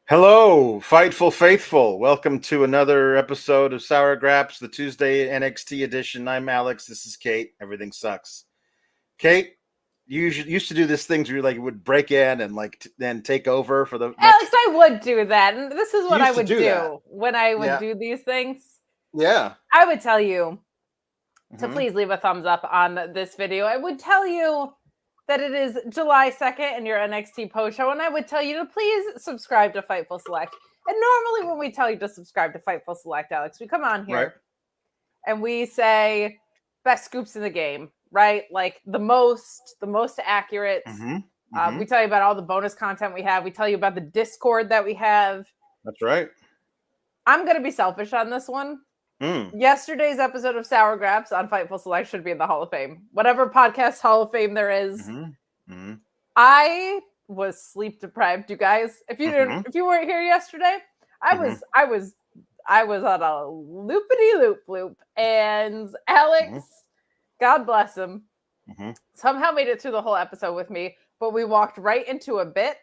Hello, Fightful Faithful. Welcome to another episode of Sour Graps, the Tuesday NXT edition. I'm Alex. This is Kate. Everything sucks. Kate, you used to do this things where you would break in and then take over for the next... Alex, I would do that. And this is what I would do when I would do these things. Yeah. I would tell you to please leave a thumbs up on this video. I would tell you that it is July 2nd and your NXT post show. And I would tell you to please subscribe to Fightful Select. And normally when we tell you to subscribe to Fightful Select, Alex, we come on here and we say best scoops in the game, right? Like the most accurate. We tell you about all the bonus content we have. We tell you about the Discord that we have. That's right. I'm going to be selfish on this one. Yesterday's episode of Sour Graps on Fightful Select should be in the Hall of Fame. Whatever podcast Hall of Fame there is. I was sleep deprived, you guys. If you didn't, if you weren't here yesterday, I was on a loopity loop, and Alex, God bless him, somehow made it through the whole episode with me. But we walked right into a bit.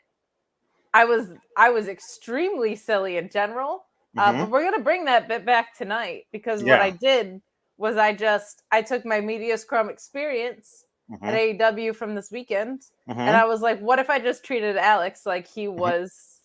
I was extremely silly in general. But we're going to bring that bit back tonight because what I did was I took my Media Scrum experience at AEW from this weekend, and I was like, what if I just treated Alex like he was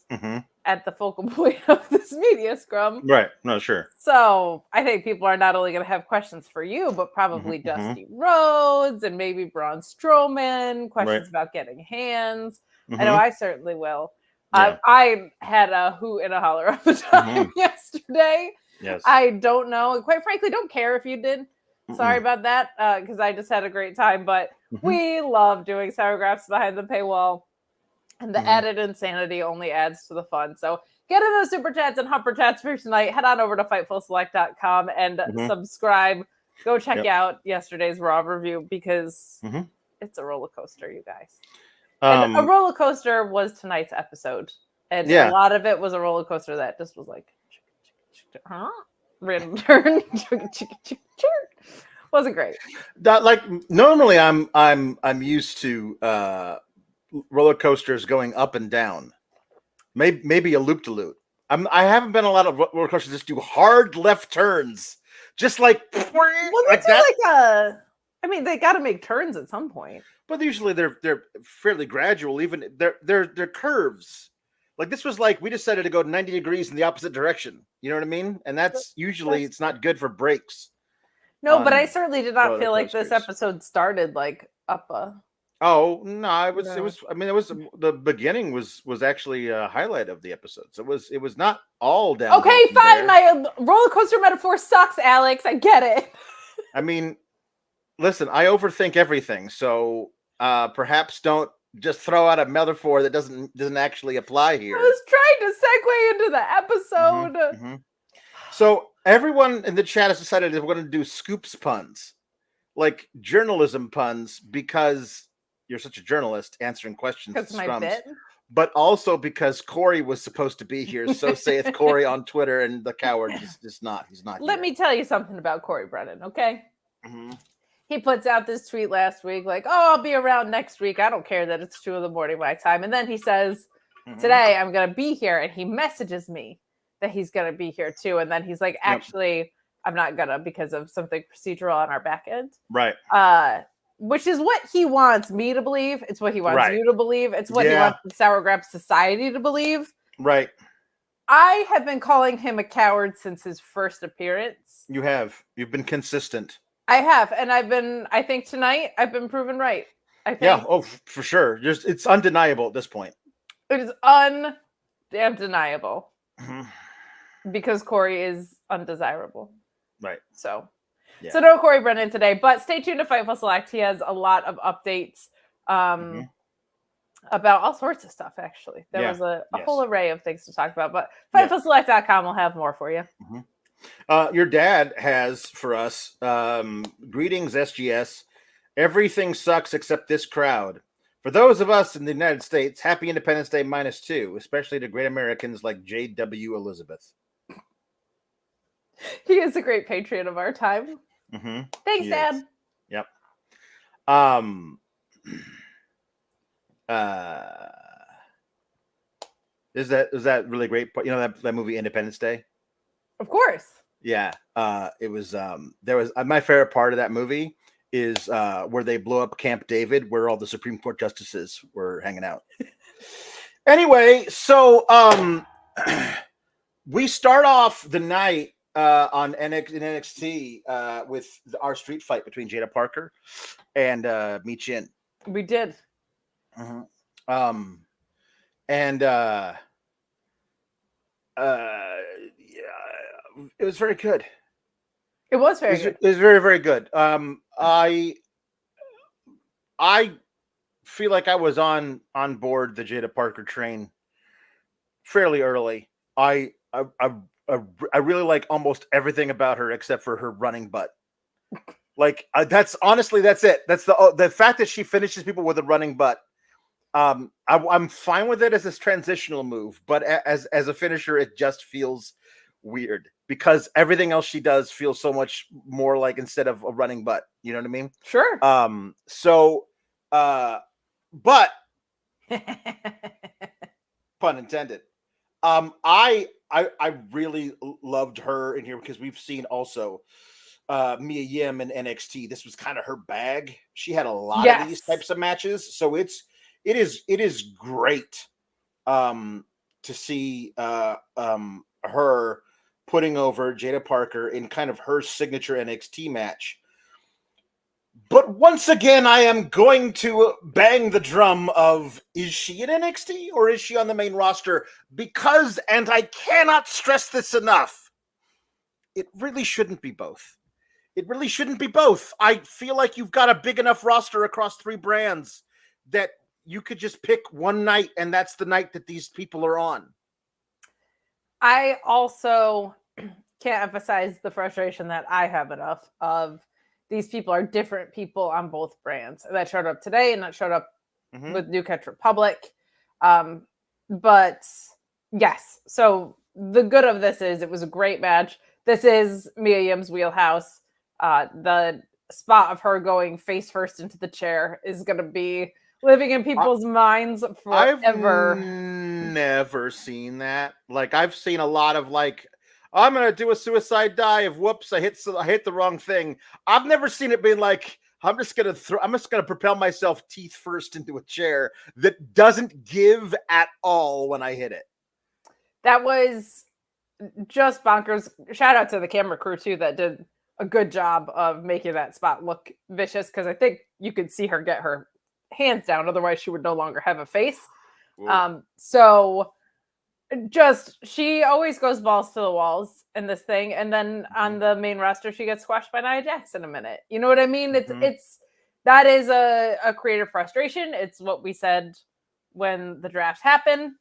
at the focal point of this Media Scrum? Right. No, sure. So I think people are not only going to have questions for you, but probably Dusty Rhodes and maybe Braun Strowman, questions about getting hands. I know I certainly will. Yeah. I had a hoot and a holler of a time yesterday. Yes. I don't know. Quite frankly, don't care if you did. Sorry about that, because I just had a great time. But we love doing Sour Graphs behind the paywall. And the added insanity only adds to the fun. So get in those super chats and humper chats for tonight. Head on over to FightfulSelect.com and subscribe. Go check out yesterday's Raw review because it's a roller coaster, you guys. And a roller coaster was tonight's episode. And a lot of it was a roller coaster that just was like, random turn, wasn't great. Like normally I'm used to roller coasters going up and down. Maybe a loop to loop. I haven't been a lot of roller coasters just do hard left turns. Just like that. I mean, they got to make turns at some point. But usually they're fairly gradual. Even they're curves. Like this was like we decided to go 90 degrees in the opposite direction. You know what I mean? And that's usually it's not good for brakes. No, but I certainly did not feel like this episode started like up a. Oh no! It was. I mean, it was the beginning was actually a highlight of the episode. So it was not all down. Okay, fine. My roller coaster metaphor sucks, Alex. I get it. I mean, listen. I overthink everything. So perhaps don't just throw out a metaphor that doesn't actually apply here. I was trying to segue into the episode. So everyone in the chat has decided that we're going to do scoops puns, like journalism puns, because you're such a journalist answering questions. Because my bit. But also because Corey was supposed to be here. So saith Corey on Twitter, and the coward is just not. He's not. Let me tell you something about Corey Brennan, okay? He puts out this tweet last week, like, "Oh, I'll be around next week. I don't care that it's 2 a.m. my time." And then he says, "Today I'm going to be here." And he messages me that he's going to be here too. And then he's like, "Actually, I'm not gonna because of something procedural on our back end." Right. Which is what he wants me to believe. It's what he wants you to believe. It's what he wants the Sour Graps Society to believe. Right. I have been calling him a coward since his first appearance. You have. You've been consistent. I have. And I think tonight I've been proven right. I think. Yeah. Oh, for sure. It's undeniable at this point. It is undeniable. Because Corey is undesirable. Right. So no Corey Brennan today, but stay tuned to Fightful Select. He has a lot of updates about all sorts of stuff, actually. There was a whole array of things to talk about, but FightfulSelect.com will have more for you. Your dad has for us, greetings, SGS. Everything sucks except this crowd. For those of us in the United States, happy Independence Day -2, especially to great Americans like J.W. Elizabeth. He is a great patriot of our time. Thanks, Dad. Yep. Is that really great? You know that movie Independence Day? Of course. Yeah. It was there was my favorite part of that movie is where they blow up Camp David, where all the Supreme Court justices were hanging out. Anyway, so we start off the night on NXT with our street fight between Jaida Parker and Michin. We did. And yeah, it was very good. It was very good. It was very, very good. I feel like I was on board the Jaida Parker train fairly early. I really like almost everything about her except for her running butt. Like that's it. That's the fact that she finishes people with a running butt. I'm fine with it as this transitional move, but as a finisher, it just feels weird because everything else she does feels so much more like instead of a running butt. You know what I mean? Sure. But pun intended. I really loved her in here because we've seen also Mia Yim in NXT. This was kind of her bag. She had a lot of these types of matches, so it is great to see her putting over Jaida Parker in kind of her signature NXT match. But once again, I am going to bang the drum of, is she in NXT or is she on the main roster? Because, and I cannot stress this enough, it really shouldn't be both. It really shouldn't be both. I feel like you've got a big enough roster across 3 brands that you could just pick one night and that's the night that these people are on. I also can't emphasize the frustration that I have enough of these people are different people on both brands that showed up today and that showed up with New Catch Republic. But yes, so the good of this is it was a great match. This is Mia Yim's wheelhouse. The spot of her going face first into the chair is going to be living in people's minds forever. I've never seen that. Like I've seen a lot of like, I'm gonna do a suicide dive. Whoops! I hit the wrong thing. I've never seen it being like, I'm just gonna propel myself teeth first into a chair that doesn't give at all when I hit it. That was just bonkers. Shout out to the camera crew too that did a good job of making that spot look vicious because I think you could see her get her hands down. Otherwise, she would no longer have a face. So. Just she always goes balls to the walls in this thing, and then on the main roster she gets squashed by Nia Jax in a minute. You know what I mean? It's that is a creative frustration. It's what we said when the draft happened.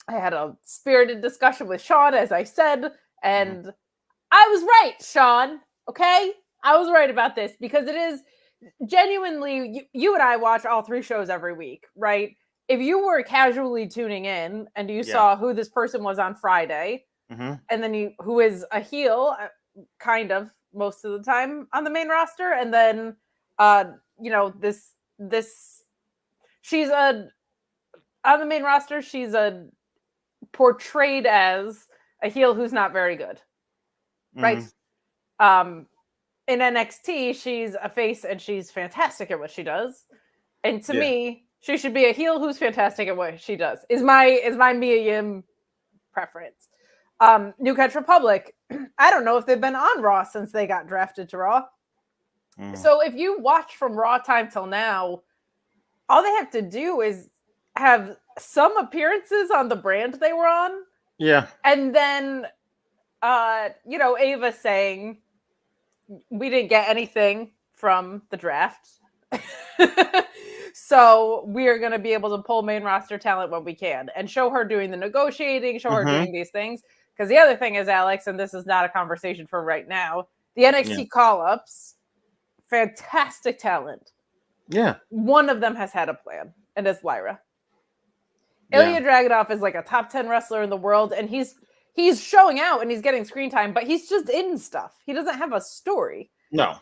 I had a spirited discussion with Sean, as I said, and I was right, Sean. Okay, I was right about this because it is genuinely you and I watch all 3 shows every week, right? If you were casually tuning in and you saw who this person was on Friday, and then who is a heel, kind of most of the time on the main roster, and then she's on the main roster. She's portrayed as a heel who's not very good, right? In NXT, she's a face and she's fantastic at what she does, and to me. She should be a heel who's fantastic at what she does. Is my Mia Yim preference. New Catch Republic. I don't know if they've been on Raw since they got drafted to Raw. So if you watch from Raw time till now, all they have to do is have some appearances on the brand they were on. Yeah. And then, Ava saying, we didn't get anything from the draft. So we are going to be able to pull main roster talent when we can and show her doing the negotiating, show her doing these things. Because the other thing is, Alex, and this is not a conversation for right now, the NXT call-ups, fantastic talent. Yeah. One of them has had a plan, and it's Lyra. Ilya Dragunov is like a top 10 wrestler in the world, and he's showing out and he's getting screen time, but he's just in stuff. He doesn't have a story. No.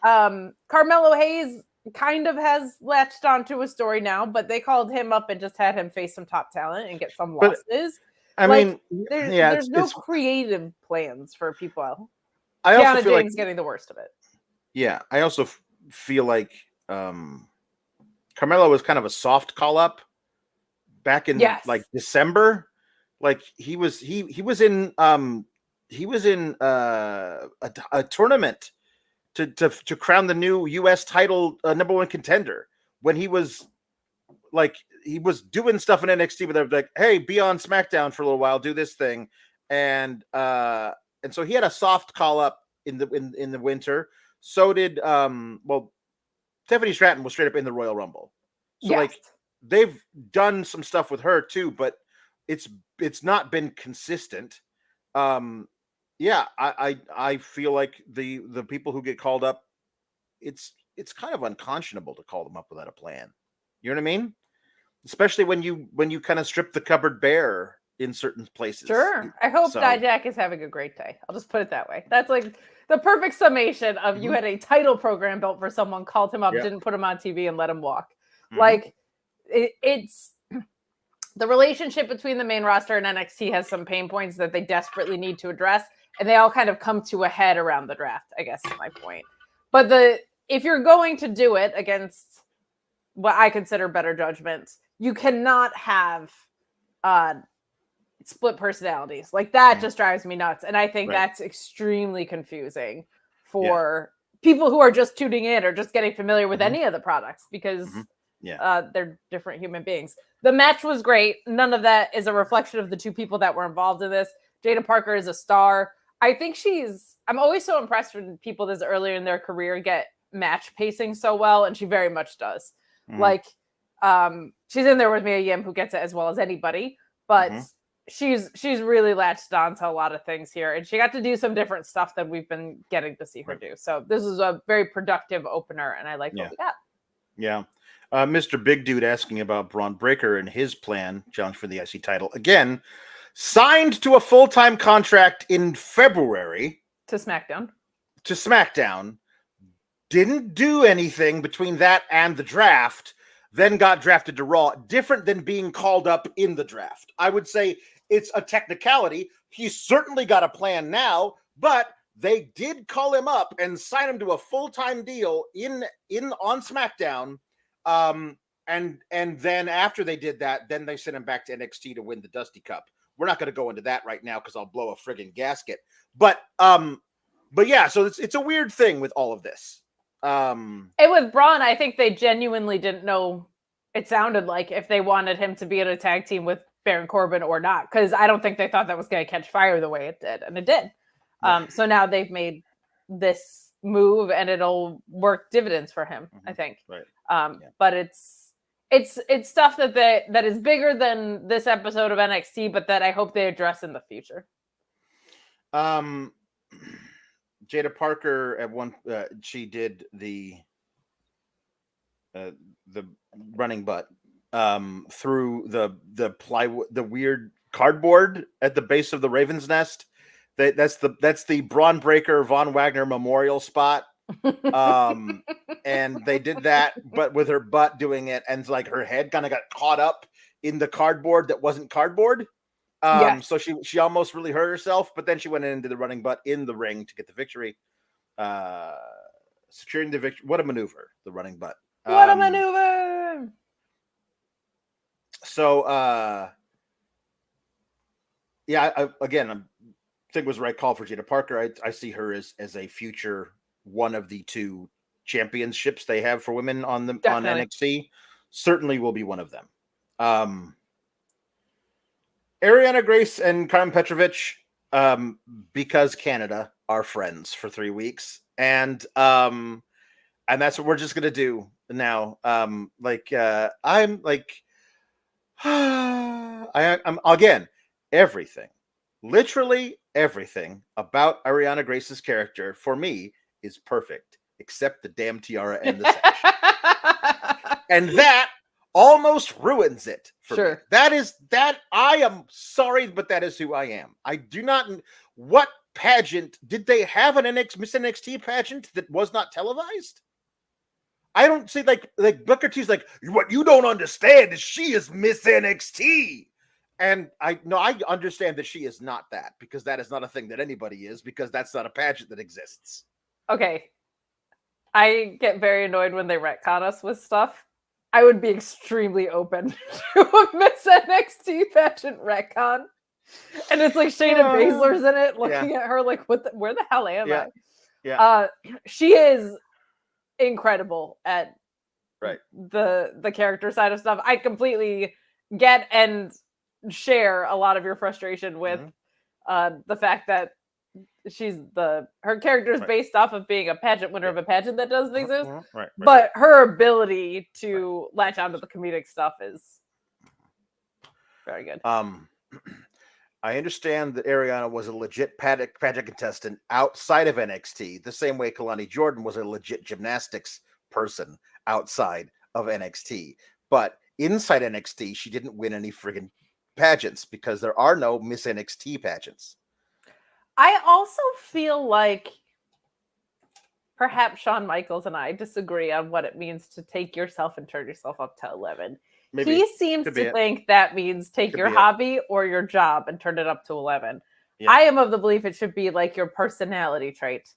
Carmelo Hayes kind of has latched onto a story now, but they called him up and just had him face some top talent and get some losses. I mean, there's no creative plans for people. I also feel James getting the worst of it. Yeah, I also feel like Carmelo was kind of a soft call up back in like December. Like he was in a tournament to crown the new U.S. title number one contender when he was doing stuff in NXT, but they're like, hey, be on SmackDown for a little while, do this thing, and so he had a soft call up in the winter. So did Tiffany Stratton was straight up in the Royal Rumble. So like they've done some stuff with her too, but it's not been consistent. I feel like the people who get called up, it's kind of unconscionable to call them up without a plan. You know what I mean? Especially when you kind of strip the cupboard bare in certain places. Sure. I hope Dijak is having a great day. I'll just put it that way. That's like the perfect summation of you had a title program built for someone, called him up, didn't put him on TV, and let him walk. Like it's the relationship between the main roster and NXT has some pain points that they desperately need to address, and they all kind of come to a head around the draft, I guess is my point. But if you're going to do it against what I consider better judgments, you cannot have split personalities. Like that just drives me nuts. And I think that's extremely confusing for people who are just tuning in or just getting familiar with any of the products because they're different human beings. The match was great. None of that is a reflection of the two people that were involved in this. Jaida Parker is a star. I think I'm always so impressed when people this earlier in their career get match pacing so well, and she very much does. Like, she's in there with Mia Yim, who gets it as well as anybody, but she's really latched on to a lot of things here, and she got to do some different stuff that we've been getting to see her do. So this is a very productive opener, and I like what we got. Yeah. Mr. Big Dude asking about Braun Breaker and his plan, challenge for the IC title. Again, signed to a full-time contract in February. To SmackDown. Didn't do anything between that and the draft, then got drafted to Raw. Different than being called up in the draft. I would say it's a technicality. He's certainly got a plan now, but they did call him up and sign him to a full-time deal on SmackDown. And then after they did that, then they sent him back to NXT to win the Dusty Cup. We're not going to go into that right now because I'll blow a friggin' gasket. But yeah, so it's a weird thing with all of this. And with Braun, I think they genuinely didn't know. It sounded like if they wanted him to be in a tag team with Baron Corbin or not, because I don't think they thought that was going to catch fire the way it did, and it did. So now they've made this move, and it'll work dividends for him, I think. Right. But it's stuff that is bigger than this episode of NXT, but that I hope they address in the future. Jaida Parker at one, she did the running butt through the plywood, the weird cardboard at the base of the Raven's Nest. That's the Braun Breaker Von Wagner memorial spot. And they did that, but with her butt doing it, and like her head kind of got caught up in the cardboard that wasn't cardboard. So she almost really hurt herself, but then she went into the running butt in the ring to get the victory. Securing the victory. What a maneuver, the running butt. What a maneuver. So I think it was the right call for Jaida Parker. I see her as a future one of the two championships they have for women on NXT. Certainly will be one of them. Ariana Grace and Carmen Petrovich, because Canada, are friends for 3 weeks, and that's what we're just gonna do now. I'm again, literally everything about Ariana Grace's character for me is perfect, except the damn tiara and the sash. And that almost ruins it for me. That I am sorry, but that is who I am. I do not. What pageant did they have? An Miss NXT pageant that was not televised? I don't see like Booker T's like, what you don't understand is she is Miss NXT. And I understand that she is not that, because that is not a thing that anybody is, because that's not a pageant that exists. Okay. I get very annoyed when they retcon us with stuff. I would be extremely open to a Miss NXT pageant retcon. And it's like Shayna Baszler's in it, looking at her like, where the hell am I? Yeah. She is incredible at right the character side of stuff. I completely get and share a lot of your frustration with the fact that her character is based off of being a pageant winner of a pageant that doesn't exist. But her ability to latch onto the comedic stuff is very good. I understand that Ariana was a legit pageant contestant outside of NXT, the same way Kalani Jordan was a legit gymnastics person outside of NXT. But inside NXT, she didn't win any friggin' pageants because there are no Miss NXT pageants. I also feel like perhaps Shawn Michaels and I disagree on what it means to take yourself and turn yourself up to 11. Maybe. He seems to think that means take your hobby or your job and turn it up to 11. Yeah. I am of the belief it should be like your personality trait.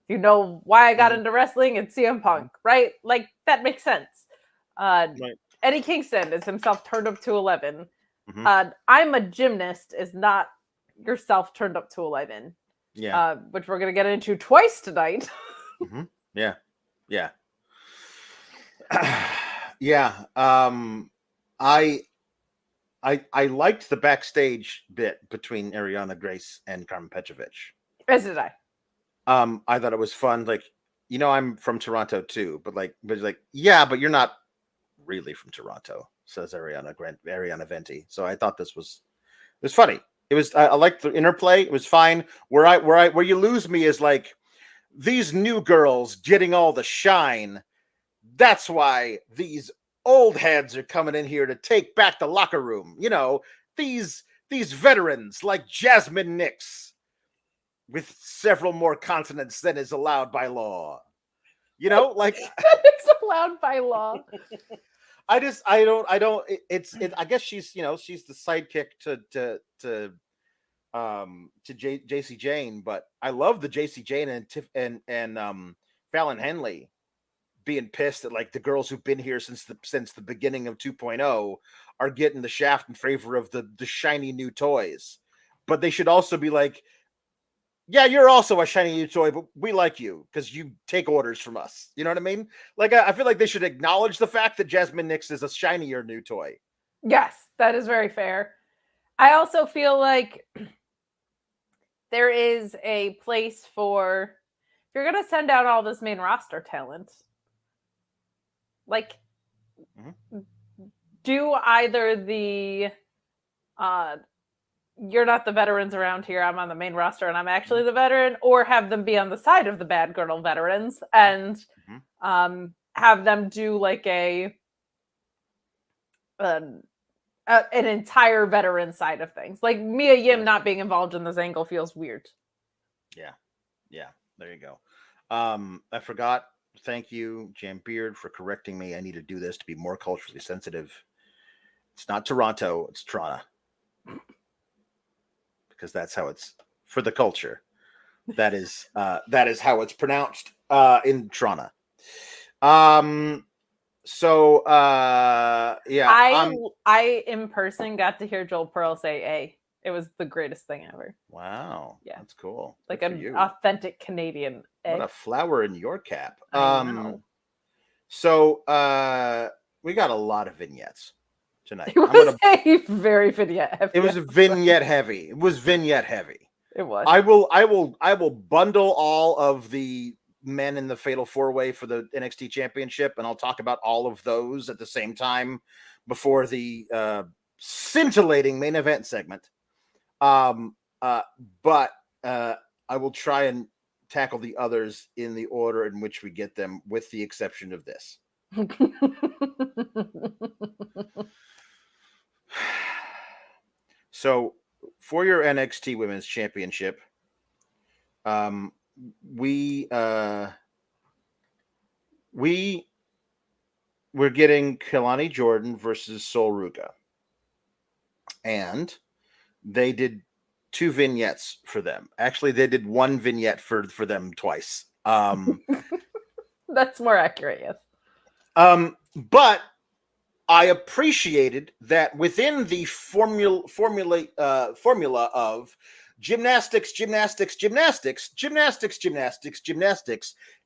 You know why I got into wrestling? It's CM Punk, right? Like, that makes sense. Eddie Kingston is himself turned up to 11. I'm a gymnast is not yourself turned up to 11. Yeah. Which we're going to get into twice tonight. Yeah. Yeah. Yeah. I liked the backstage bit between Ariana Grace and Carmen Petrovic. As did I. I thought it was fun. Like, I'm from Toronto too, but yeah, but you're not really from Toronto, says Ariana Venti. So I thought it was funny. It was, I liked the interplay. It was fine. Where you lose me is like these new girls getting all the shine. That's why these old heads are coming in here to take back the locker room. These veterans like Jasmine Nix with several more consonants than is allowed by law. Like that is allowed by law. I don't. I guess she's she's the sidekick to JC Jane, but I love the JC Jane and Fallon Henley being pissed that like the girls who've been here since the beginning of 2.0 are getting the shaft in favor of the shiny new toys. But they should also be like, yeah, you're also a shiny new toy, but we like you because you take orders from us. You know what I mean? Like, I feel like they should acknowledge the fact that Jasmine Nix is a shinier new toy. Yes, that is very fair. I also feel like there is a place for, if you're going to send out all this main roster talent, like, do either the, you're not the veterans around here, I'm on the main roster and I'm actually the veteran, or have them be on the side of the bad girl veterans and have them do like an entire veteran side of things. Like Mia Yim not being involved in this angle feels weird. Yeah, there you go. I forgot. Thank you, Jam Beard, for correcting me. I need to do this to be more culturally sensitive. It's not Toronto, it's Toronto. Because that's how it's for the culture. That is how it's pronounced in Toronto. So yeah. I in person got to hear Joel Pearl say A. It was the greatest thing ever. Wow. Yeah. That's cool. Like an authentic Canadian A. What a flower in your cap. I know. So we got a lot of vignettes tonight. It was a very vignette heavy. It was vignette heavy. It was vignette heavy. It was. I will bundle all of the men in the Fatal 4-Way for the NXT Championship, and I'll talk about all of those at the same time before the scintillating main event segment. But I will try and tackle the others in the order in which we get them, with the exception of this. So for your NXT Women's Championship, we we're getting Kalani Jordan versus Sol Ruca. And they did 2 vignettes for them. Actually, they did 1 vignette for them twice. That's more accurate, yes. But I appreciated that within the formula of gymnastics,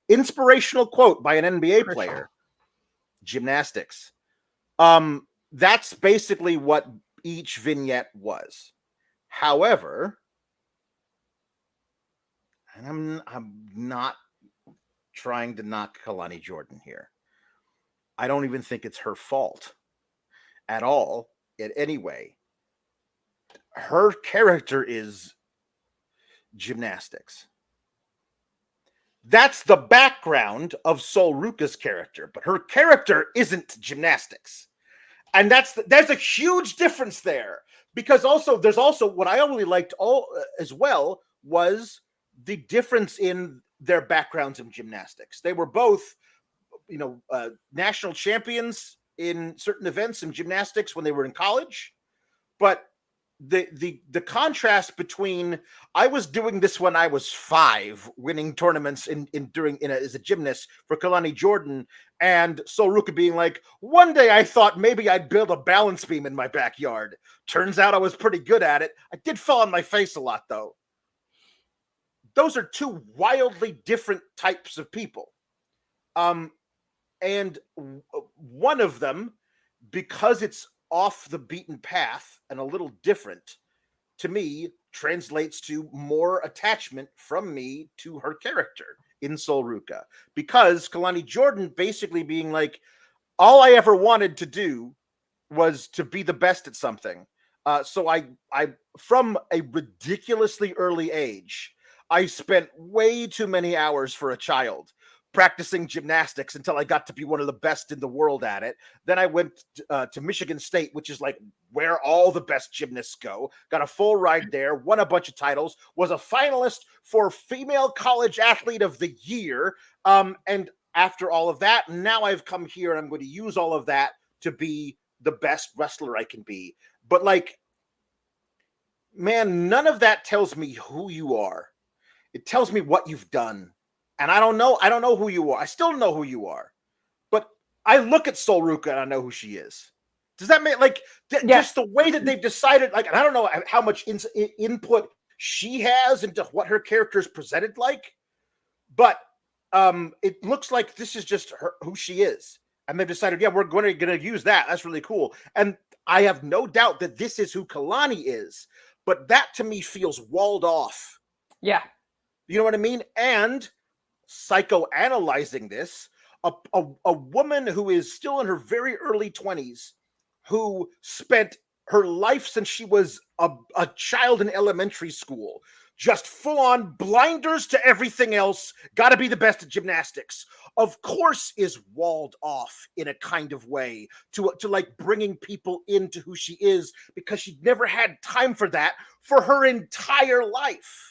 inspirational quote by an NBA player, gymnastics. That's basically what each vignette was. However, and I'm not trying to knock Kalani Jordan here. I don't even think it's her fault at all. Anyway, her character is gymnastics. That's the background of Sol Ruca's character, but her character isn't gymnastics. And there's a huge difference there, because there's also what I only liked as well was the difference in their backgrounds in gymnastics. They were both, national champions in certain events in gymnastics when they were in college, but the contrast between I was doing this when I was 5, winning tournaments as a gymnast for Kalani Jordan, and Sol Ruca being like, one day I thought maybe I'd build a balance beam in my backyard. Turns out I was pretty good at it. I did fall on my face a lot though. Those are 2 wildly different types of people. And one of them, because it's off the beaten path and a little different, to me, translates to more attachment from me to her character in Sol Ruca. Because Kalani Jordan basically being like, all I ever wanted to do was to be the best at something. So I from a ridiculously early age, I spent way too many hours for a child practicing gymnastics until I got to be one of the best in the world at it. Then I went to Michigan State, which is like where all the best gymnasts go. Got a full ride there, won a bunch of titles, was a finalist for Female College Athlete of the Year. And after all of that, now I've come here and I'm going to use all of that to be the best wrestler I can be. But man, none of that tells me who you are. It tells me what you've done. And I don't know who you are. I still don't know who you are. But I look at Sol Ruca and I know who she is. Does that mean just the way that they've decided, and I don't know how much input she has into what her character is presented like, but it looks like this is just who she is. And they've decided, yeah, we're going to use that. That's really cool. And I have no doubt that this is who Kalani is. But that to me feels walled off. Yeah. You know what I mean? And psychoanalyzing this, a woman who is still in her very early 20s, who spent her life since she was a child in elementary school, just full on blinders to everything else, got to be the best at gymnastics, of course is walled off in a kind of way to bringing people into who she is, because she never had time for that for her entire life.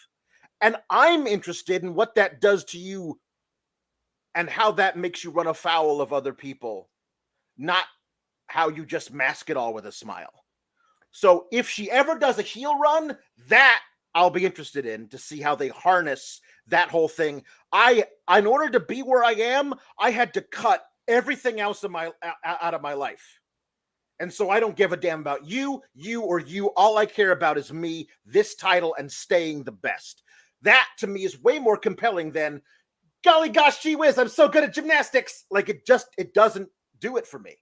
And I'm interested in what that does to you and how that makes you run afoul of other people, not how you just mask it all with a smile. So if she ever does a heel run, that I'll be interested in to see how they harness that whole thing. In order to be where I am, I had to cut everything else out of my life. And so I don't give a damn about you. All I care about is me, this title, and staying the best. That to me is way more compelling than, golly gosh, gee whiz, I'm so good at gymnastics. It doesn't do it for me.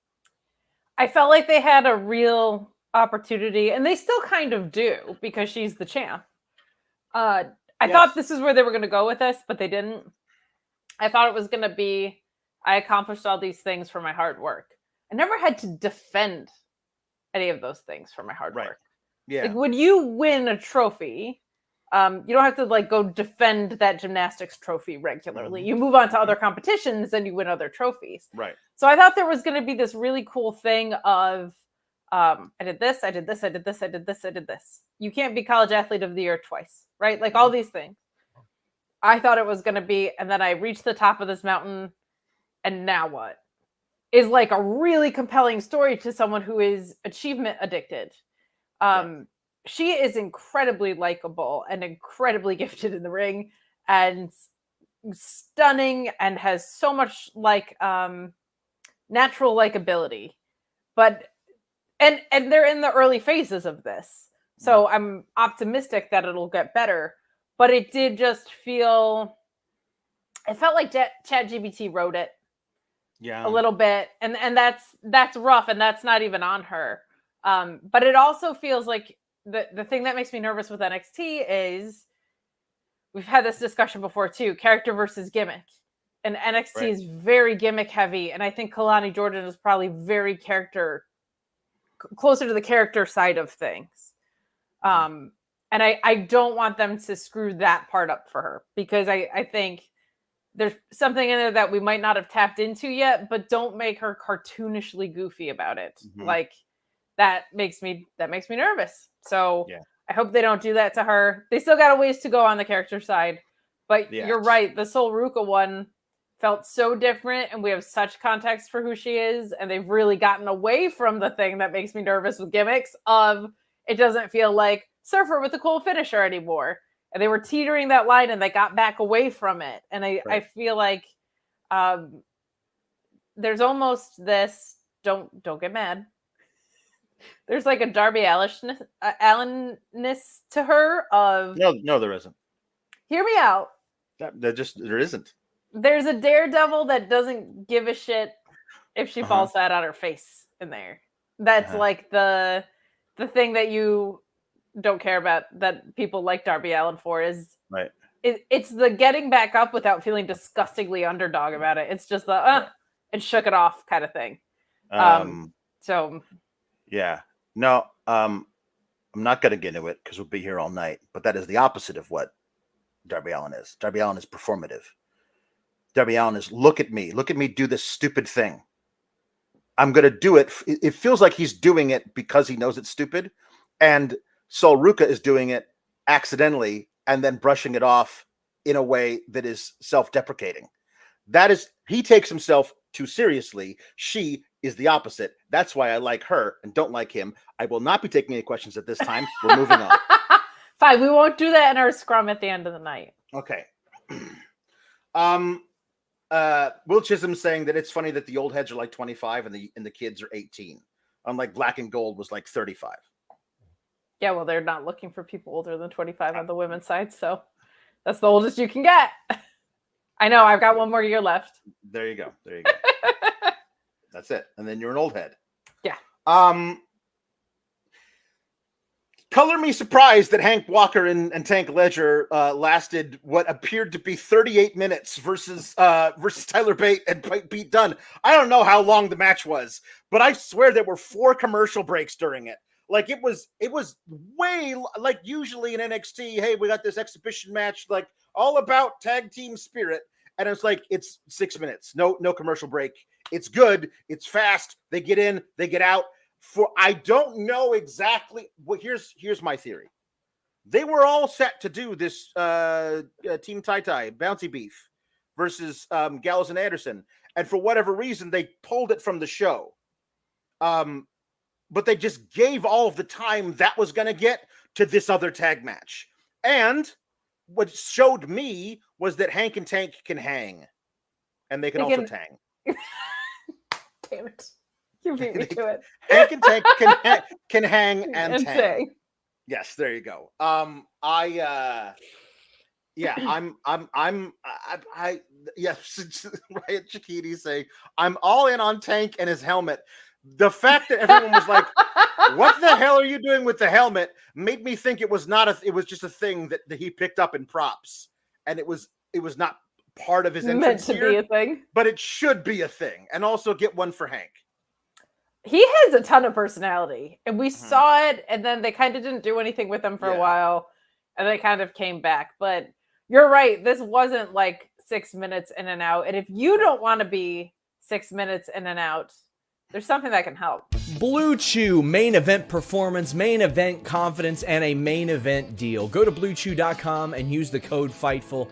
I felt like they had a real opportunity, and they still kind of do, because she's the champ. I thought this is where they were going to go with this, but they didn't. I thought it was going to be, I accomplished all these things for my hard work. I never had to defend any of those things for my hard work. Yeah. When you win a trophy, you don't have to go defend that gymnastics trophy regularly. Mm-hmm. You move on to other competitions and you win other trophies. Right. So I thought there was going to be this really cool thing of, I did this, I did this, I did this, I did this, I did this. You can't be college athlete of the year twice, right? All these things. I thought it was going to be, and then I reached the top of this mountain, and now what? is like a really compelling story to someone who is achievement addicted. She is incredibly likable and incredibly gifted in the ring and stunning and has so much like natural likability. But and they're in the early phases of this. So I'm optimistic that it'll get better. But it did just feel, it felt like ChatGPT wrote it. Yeah. A little bit. And that's rough, and that's not even on her. But it also feels like the thing that makes me nervous with NXT is, we've had this discussion before too, character versus gimmick. And NXT is very gimmick heavy. And I think Kalani Jordan is probably very closer to the character side of things. And I don't want them to screw that part up for her, because I think there's something in there that we might not have tapped into yet, but don't make her cartoonishly goofy about it. Like that makes me nervous. So I hope they don't do that to her. They still got a ways to go on the character side, but you're right. The Sol Ruca one felt so different, and we have such context for who she is. And they've really gotten away from the thing that makes me nervous with gimmicks of, it doesn't feel like Surfer with a cool finisher anymore. And they were teetering that line, and they got back away from it. And I feel like there's almost this, don't get mad. There's like a Darby Allin-ness to her of... No, there isn't. Hear me out. There isn't. There's a daredevil that doesn't give a shit if she falls flat on her face in there. That's like the thing that you don't care about, that people like Darby Allin for, is it's the getting back up without feeling disgustingly underdog about it. It's just the and shook it off kind of thing. So no, I'm not going to get into it because we'll be here all night, but that is the opposite of what Darby Allin is. Darby Allin is performative. Darby Allin is, look at me do this stupid thing. I'm going to do it. It feels like he's doing it because he knows it's stupid, and Sol Ruca is doing it accidentally and then brushing it off in a way that is self-deprecating. That is, he takes himself too seriously. She is the opposite. That's why I like her and don't like him. I will not be taking any questions at this time. We're moving on. Fine, we won't do that in our scrum at the end of the night. Okay. Will Chisholm saying that it's funny that the old heads are like 25 and the kids are 18. Unlike Black and Gold was like 35. Yeah, well, they're not looking for people older than 25 on the women's side, so that's the oldest you can get. I know, I've got one more year left. There you go. That's it. And then you're an old head. Yeah. Color me surprised that Hank Walker and Tank Ledger lasted what appeared to be 38 minutes versus Tyler Bate and Pete Dunne. I don't know how long the match was, but I swear there were 4 commercial breaks during it. Like it was way like usually in NXT. Hey, we got this exhibition match, like all about tag team spirit, and it's like it's 6 minutes, no commercial break. It's good, it's fast. They get in, they get out. I don't know exactly. Well, here's my theory. They were all set to do this Team Tai Bouncy Beef versus Gallus and Anderson, and for whatever reason they pulled it from the show. But they just gave all of the time that was going to get to this other tag match. And what showed me was that Hank and Tank can hang. And they can also tang. Damn it. You beat me to it. Hank and Tank can hang and tang. Yes, there you go. Yes, Riot Chiquiti saying, I'm all in on Tank and his helmet. The fact that everyone was like, what the hell are you doing with the helmet, made me think it was just a thing that he picked up in props. And it was not part of his entrance meant to be a thing. But it should be a thing. And also get one for Hank. He has a ton of personality. And we saw it, and then they kind of didn't do anything with him for a while. And they kind of came back. But you're right. This wasn't like 6 minutes in and out. And if you don't want to be 6 minutes in and out, there's something that can help. Blue Chew, main event performance, main event confidence, and a main event deal. Go to BlueChew.com and use the code FIGHTFUL,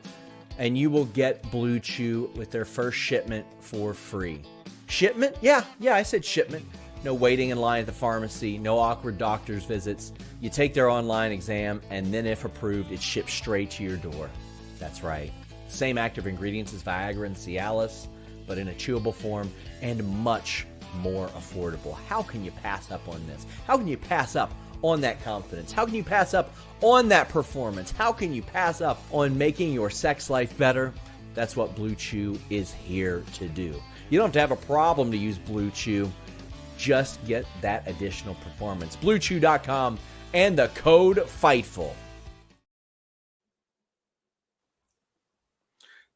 and you will get Blue Chew with their first shipment for free. Shipment? Yeah, I said shipment. No waiting in line at the pharmacy, no awkward doctor's visits. You take their online exam, and then if approved, it's shipped straight to your door. That's right. Same active ingredients as Viagra and Cialis, but in a chewable form and much more affordable. How can you pass up on this? How can you pass up on that confidence? How can you pass up on that performance? How can you pass up on making your sex life better? That's what Blue Chew is here to do. You don't have to have a problem to use Blue Chew. Just get that additional performance. BlueChew.com and the code FIGHTFUL.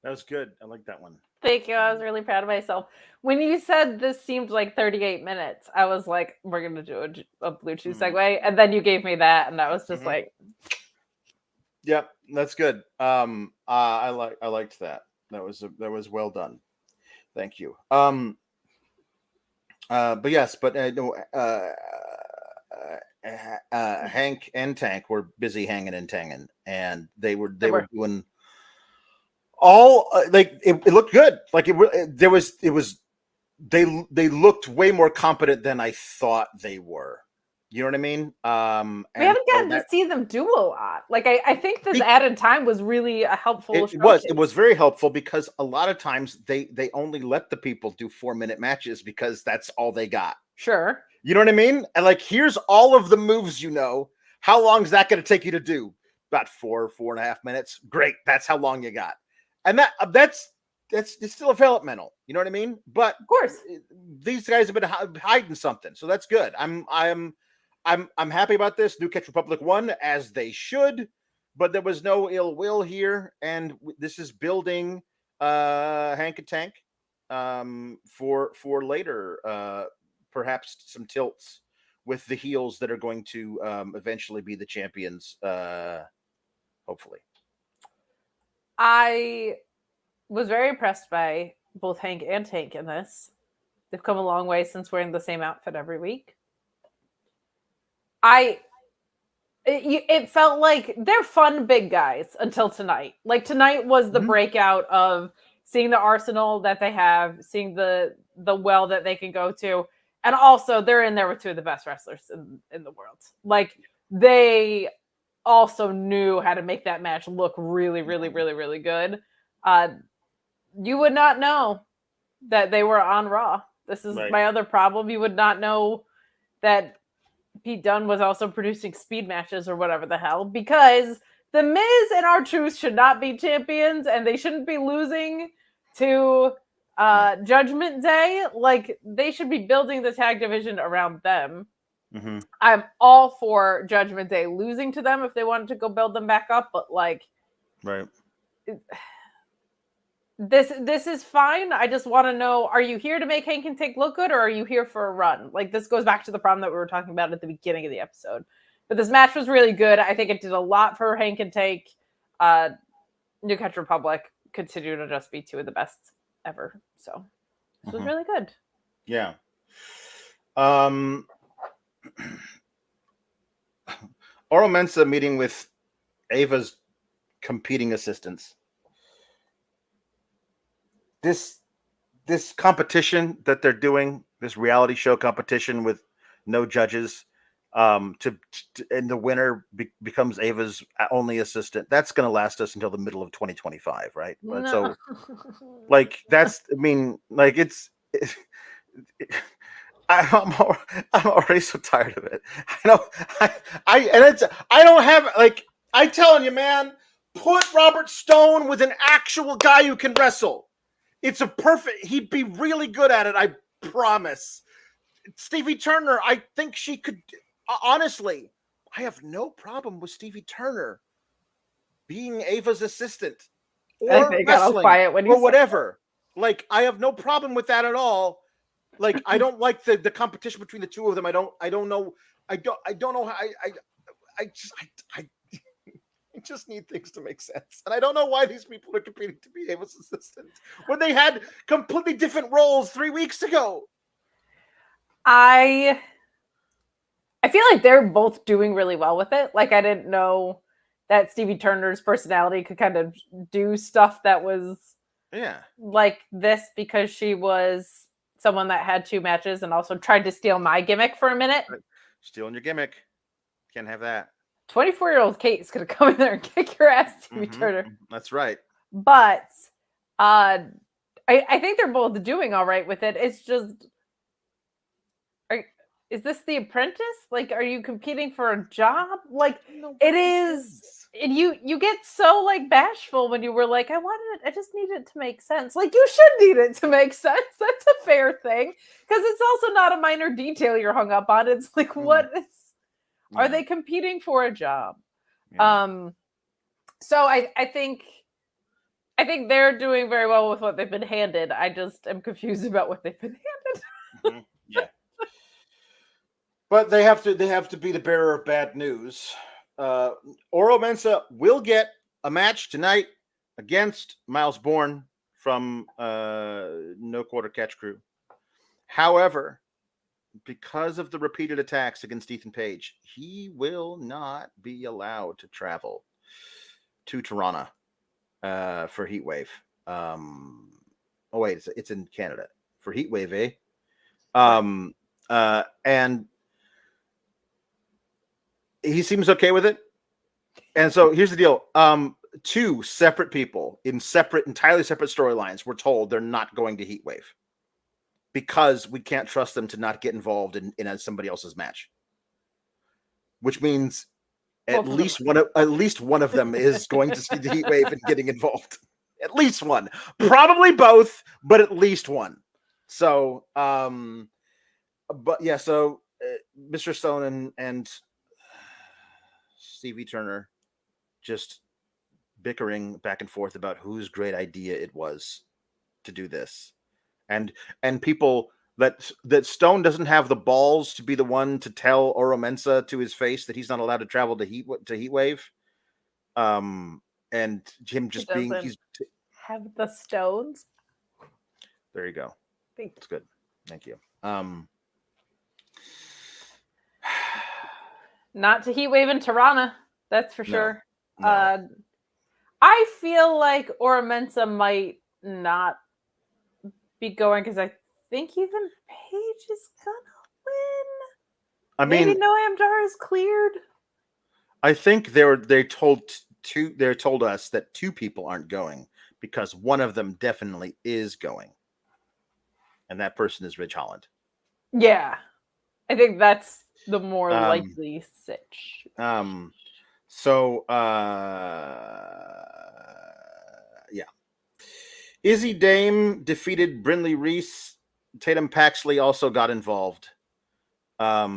That was good. I like that one. Thank you. I was really proud of myself. When you said this seemed like 38 minutes, I was like, we're going to do a Blue Chew segue. And then you gave me that, and I was just like... Yep, that's good. I liked that. That was well done. Thank you. Hank and Tank were busy hanging and tanging, and they were doing all it looked good. Like they looked way more competent than I thought they were. You know what I mean? We haven't gotten to see them do a lot. Like I think this added time was really a helpful. It was very helpful because a lot of times they only let the people do 4-minute matches because that's all they got. Sure. You know what I mean? And like, here's all of the moves. How long is that going to take you to do? About 4.5 minutes. Great. That's how long you got. And that's it's still developmental. You know what I mean? But of course, these guys have been hiding something, so that's good. I'm happy about this. New Catch Republic won as they should, but there was no ill will here, and this is building Hank and Tank for later, perhaps some tilts with the heels that are going to eventually be the champions, hopefully. I was very impressed by both Hank and Tank in this. They've come a long way since wearing the same outfit every week. It felt like they're fun big guys until tonight. Like tonight was the breakout of seeing the arsenal that they have, seeing the well that they can go to, and also they're in there with two of the best wrestlers in the world. Like they also knew how to make that match look really, really, really, really good. You would not know that they were on Raw. This is my other problem. You would not know that Pete Dunne was also producing speed matches or whatever the hell, because The Miz and R-Truth should not be champions, and they shouldn't be losing to Judgment Day. Like, they should be building the tag division around them. Mm-hmm. I'm all for Judgment Day losing to them if they wanted to go build them back up, but like, right. This is fine. I just want to know, are you here to make Hank and Tank look good, or are you here for a run? Like, this goes back to the problem that we were talking about at the beginning of the episode. But this match was really good. I think it did a lot for Hank and Tank. New Catch Republic continue to just be two of the best ever. So this was really good. Yeah. Oro Mensah meeting with Ava's competing assistants. This competition that they're doing, this reality show competition with no judges, and the winner becomes Ava's only assistant. That's going to last us until the middle of 2025, right? But so, like, I'm already so tired of it. I'm telling you, man, put Robert Stone with an actual guy who can wrestle. He'd be really good at it, I promise. Stevie Turner, I think she could, honestly, I have no problem with Stevie Turner being Ava's assistant or wrestling or whatever. Like, I have no problem with that at all. Like, I don't like the competition between the two of them. I don't know how I just need things to make sense. And I don't know why these people are competing to be Ava's assistant when they had completely different roles 3 weeks ago. I feel like they're both doing really well with it. Like, I didn't know that Stevie Turner's personality could kind of do stuff that was like this, because she was someone that had 2 matches and also tried to steal my gimmick for a minute. Stealing your gimmick. Can't have that. 24-year-old Kate is going to come in there and kick your ass, TV Turner. That's right. But I think they're both doing all right with it. It's just, is this The Apprentice? Like, are you competing for a job? Like, it is. And you get so like bashful when you were like, I just need it to make sense. Like, you should need it to make sense. That's a fair thing, because it's also not a minor detail you're hung up on. It's like, what is? Are they competing for a job? Yeah. So I think they're doing very well with what they've been handed. I just am confused about what they've been handed. Yeah. But they have to be the bearer of bad news. Oro Mensah will get a match tonight against Miles Bourne from No Quarter Catch Crew. However, because of the repeated attacks against Ethan Page, he will not be allowed to travel to Toronto for Heatwave. Oh wait, it's in Canada for Heatwave, eh? And he seems okay with it. And so here's the deal. 2 separate people in entirely separate storylines were told they're not going to Heatwave because we can't trust them to not get involved in somebody else's match. Which means at least one of them is going to see the Heatwave and getting involved. At least one. Probably both, but at least one. So, but yeah, so Mr. Stone and Stevie Turner just bickering back and forth about whose great idea it was to do this, and people that Stone doesn't have the balls to be the one to tell Oro Mensah to his face that he's not allowed to travel to Heatwave, and him just he's have the stones. There you go. That's good. Thank you. Not to Heatwave in Toronto, that's for sure. No. I feel like Oro Mensah might not be going because I think even Page is gonna win. I mean, maybe Noam Dar is cleared. I think they told us that 2 people aren't going because one of them definitely is going, and that person is Ridge Holland. Yeah, I think that's the more likely sitch. So yeah. Izzi Dame defeated Brinley Reece. Tatum Paxley also got involved. I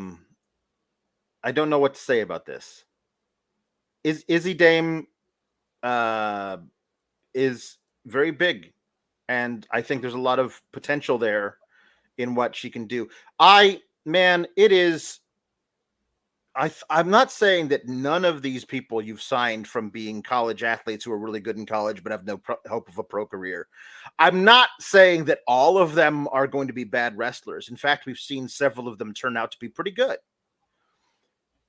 don't know what to say about this. Izzi Dame is very big, and I think there's a lot of potential there in what she can do. It is. I'm not saying that none of these people you've signed from being college athletes who are really good in college but have no hope of a pro career. I'm not saying that all of them are going to be bad wrestlers. In fact, we've seen several of them turn out to be pretty good.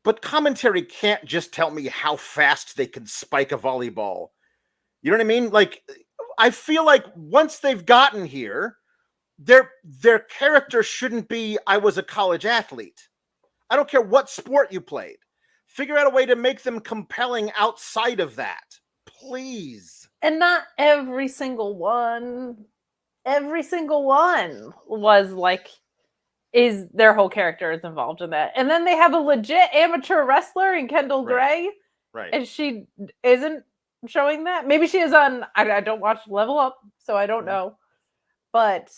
But commentary can't just tell me how fast they can spike a volleyball. You know what I mean? Like, I feel like once they've gotten here, their character shouldn't be, I was a college athlete. I don't care what sport you played. Figure out a way to make them compelling outside of that. Please. And not every single one. Every single one was like, is their whole character is involved in that. And then they have a legit amateur wrestler in Kendall Gray. Right. And she isn't showing that. Maybe she is on, I don't watch Level Up, so I don't know. But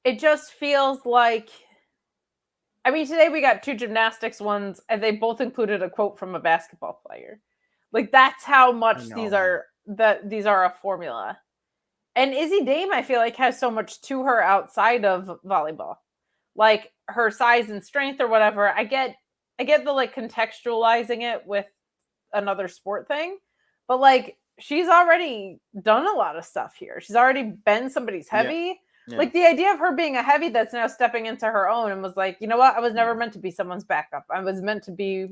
it just feels like, I mean, today we got 2 gymnastics ones, and they both included a quote from a basketball player. Like, that's how much these are a formula. And Izzi Dame, I feel like, has so much to her outside of volleyball. Like, her size and strength or whatever. I get the, like, contextualizing it with another sport thing. But, like, she's already done a lot of stuff here. She's already been somebody's heavy. Yeah. Yeah. Like, the idea of her being a heavy that's now stepping into her own and was like, you know what? I was never meant to be someone's backup. I was meant to be,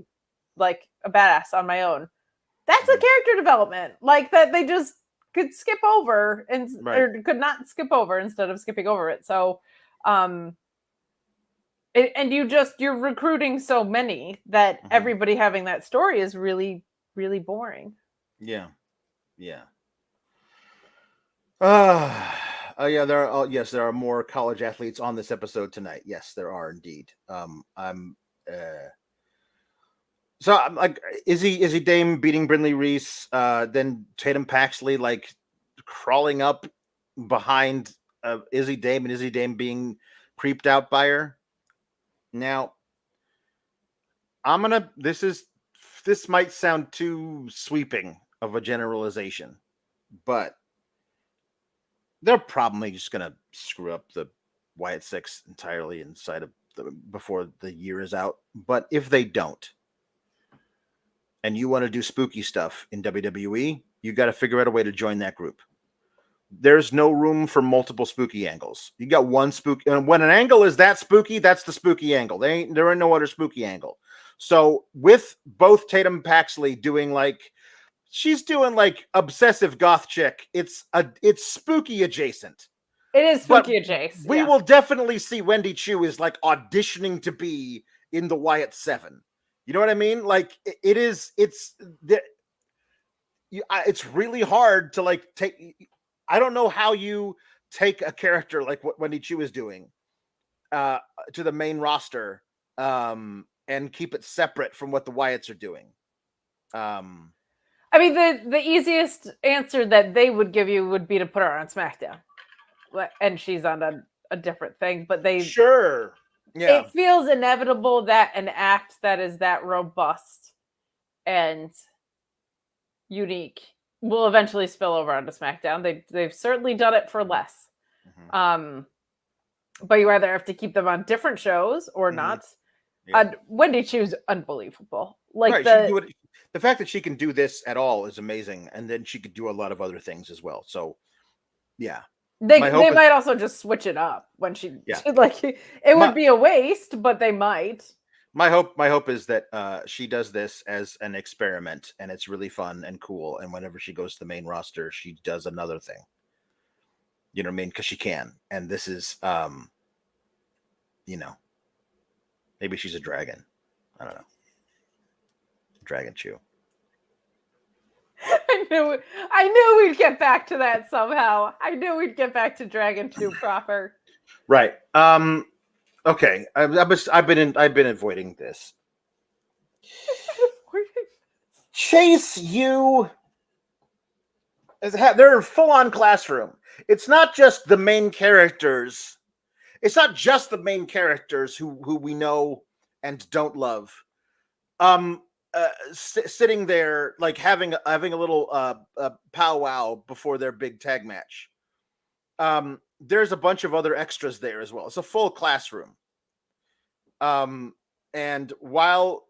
like, a badass on my own. That's a character development. Like, that they just could skip over or could not skip over instead of skipping over it. So, and you're recruiting so many that everybody having that story is really, really boring. Yeah. Yeah, there are more college athletes on this episode tonight. Yes, there are indeed. So I'm like, Izzi Dame beating Brinley Reece, then Tatum Paxley like crawling up behind Izzi Dame, and Izzi Dame being creeped out by her. Now, this might sound too sweeping of a generalization, but they're probably just gonna screw up the Wyatt Six entirely inside of before the year is out. But if they don't, and you want to do spooky stuff in WWE, you got to figure out a way to join that group. There's no room for multiple spooky angles. You got one spooky, and when an angle is that spooky, that's the spooky angle. There ain't no other spooky angle. So with both Tatum Paxley doing like, she's doing like obsessive goth chick, it's spooky adjacent. It is spooky adjacent. We will definitely see Wendy Choo is like auditioning to be in the Wyatt 7. You know what I mean? Like it's really hard to like take. I don't know how you take a character like what Wendy Choo is doing to the main roster and keep it separate from what the Wyatts are doing. I mean, the easiest answer that they would give you would be to put her on SmackDown, and she's on a different thing. But sure. Yeah. It feels inevitable that an act that is that robust and unique will eventually spill over onto SmackDown. They've certainly done it for less. But you either have to keep them on different shows or not. Yeah. Wendy Choo's unbelievable. Like the fact that she can do this at all is amazing, and then she could do a lot of other things as well. So, yeah. They might also just switch it up when she like it would be a waste, but they might. My hope is that she does this as an experiment, and it's really fun and cool. And whenever she goes to the main roster, she does another thing. You know what I mean? Because she can. And this is, maybe she's a dragon. I don't know. Dragon Choo. I knew we'd get back to that somehow. I knew we'd get back to Dragon Choo proper. Right. Okay. I've been avoiding this. Chase U. They're a full-on classroom. It's not just the main characters. It's not just the main characters who we know and don't love. Sitting there like having a little powwow before their big tag match. There's a bunch of other extras there as well. It's a full classroom. And while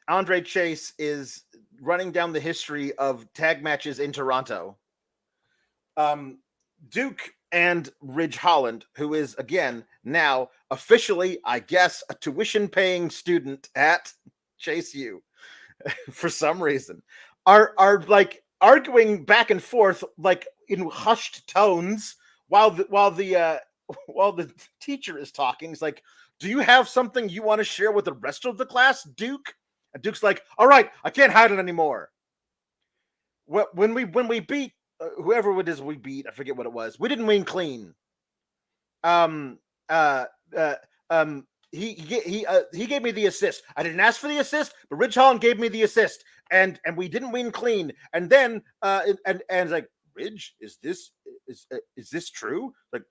Andre Chase is running down the history of tag matches in Toronto, Duke and Ridge Holland, who is again now officially, I guess, a tuition-paying student at Chase U, for some reason, are like arguing back and forth like in hushed tones while the teacher is talking. It's like, do you have something you want to share with the rest of the class, Duke? And Duke's like, all right, I can't hide it anymore. When we beat whoever it is we beat, I forget what it was. We didn't win clean. He gave me the assist. I didn't ask for the assist, but Ridge Holland gave me the assist, and we didn't win clean. And then and it's like, Ridge, is this true? Like,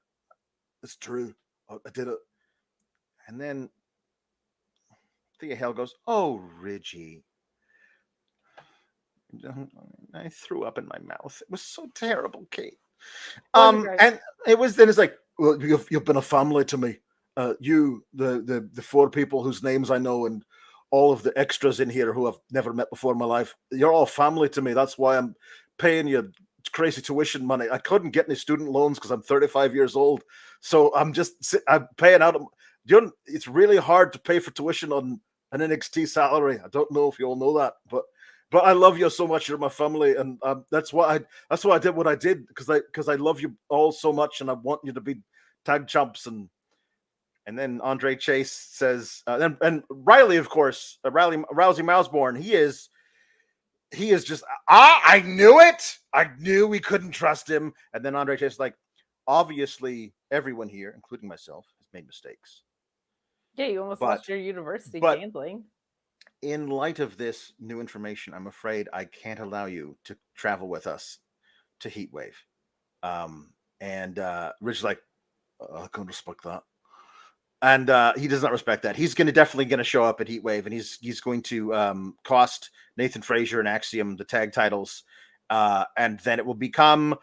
it's true. I did it. And then Thea Hale goes, "Oh, Ridgie, I threw up in my mouth. It was so terrible, Kate." And it's like, well, you've been a family to me. You, the four people whose names I know, and all of the extras in here who I've never met before in my life. You're all family to me. That's why I'm paying you crazy tuition money. I couldn't get any student loans because I'm 35 years old. So I'm paying out. It's really hard to pay for tuition on an NXT salary. I don't know if you all know that, but I love you so much. You're my family, and that's why I did what I did, because I love you all so much, and I want you to be tag champs. And then Andre Chase says, and Riley, of course, Rousey Mouseborn, he is just, I knew it. I knew we couldn't trust him. And then Andre Chase is like, obviously, everyone here, including myself, has made mistakes. Yeah, you almost lost your university gambling. In light of this new information, I'm afraid I can't allow you to travel with us to Heatwave. And Rich is like, I can't respect that. And he does not respect that. He's definitely going to show up at Heatwave, and he's going to cost Nathan Frazier and Axiom the tag titles. And then it will become,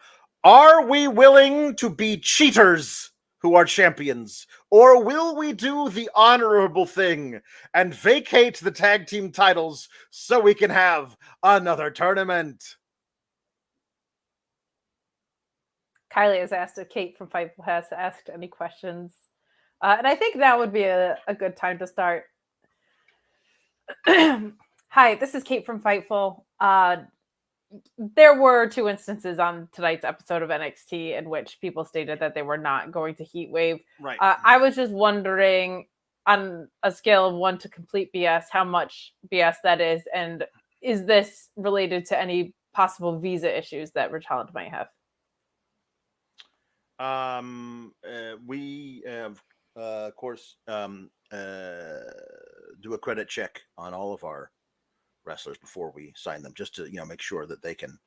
are we willing to be cheaters who are champions, or will we do the honorable thing and vacate the tag team titles so we can have another tournament? Kylie has asked if Kate from Fightful has asked any questions. And I think that would be a good time to start. Hi, this is Kate from Fightful. There were 2 instances on tonight's episode of NXT in which people stated that they were not going to Heatwave. Right. I was just wondering, on a scale of 1 to complete BS, how much BS that is, and is this related to any possible visa issues that Rich Holland might have? We have, of course, do a credit check on all of our wrestlers before we sign them, just to make sure that they can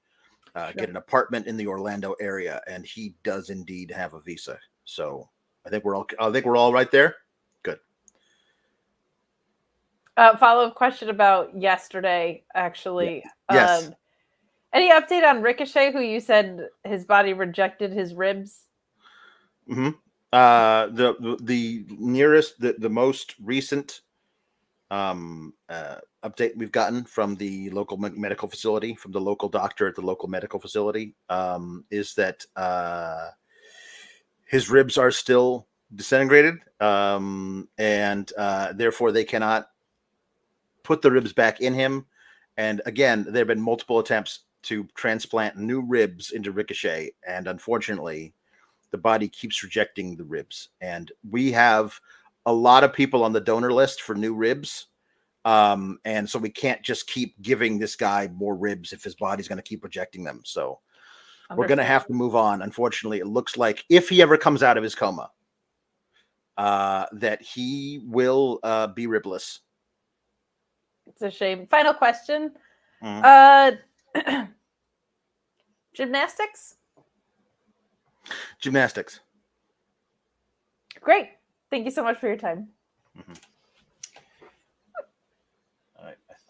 get an apartment in the Orlando area, and he does indeed have a visa. So I think we're all right there. Good. Follow-up question about yesterday, actually. Yeah. Yes. Any update on Ricochet, who you said his body rejected his ribs? Mm-hmm. The nearest, the most recent update we've gotten from the local medical facility, from the local doctor at the local medical facility, is that his ribs are still disintegrated, and therefore they cannot put the ribs back in him. And again, there have been multiple attempts to transplant new ribs into Ricochet, and unfortunately, the body keeps rejecting the ribs. And we have a lot of people on the donor list for new ribs. And so we can't just keep giving this guy more ribs if his body's going to keep rejecting them. So we're going to have to move on. Unfortunately, it looks like if he ever comes out of his coma, that he will be ribless. It's a shame. Final question. Mm-hmm. Gymnastics? Gymnastics. Great. Thank you so much for your time. Mm-hmm.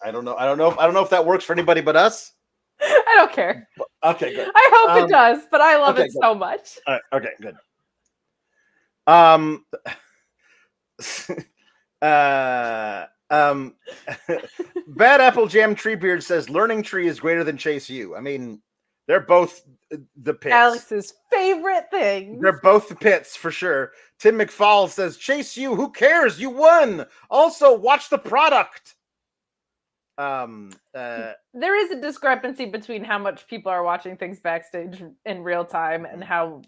I don't know if that works for anybody but us. I don't care. Okay, good. I hope it does, but I love it so much. All right, okay, good. Bad Apple Jam Treebeard says Learning Tree is greater than Chase U. I mean, they're both the pits. Alex's favorite thing. They're both the pits for sure. Tim McFall says Chase U. Who cares? You won. Also, watch the product. There is a discrepancy between how much people are watching things backstage in real time and how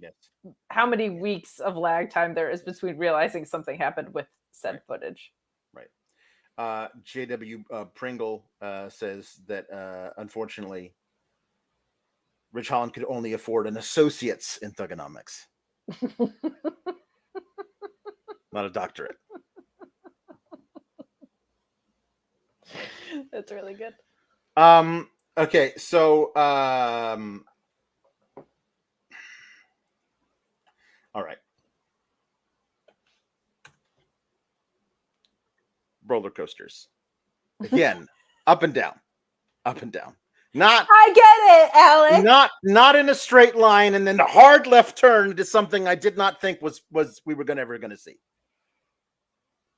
many weeks of lag time there is between realizing something happened with said footage. Right. JW Pringle says that unfortunately Rich Holland could only afford an associate's in thugonomics. Not a doctorate. That's really good. Okay, so all right. Roller coasters. Again, up and down. Up and down. I get it, Alex. Not in a straight line, and then a hard left turn to something I did not think was we were ever gonna see.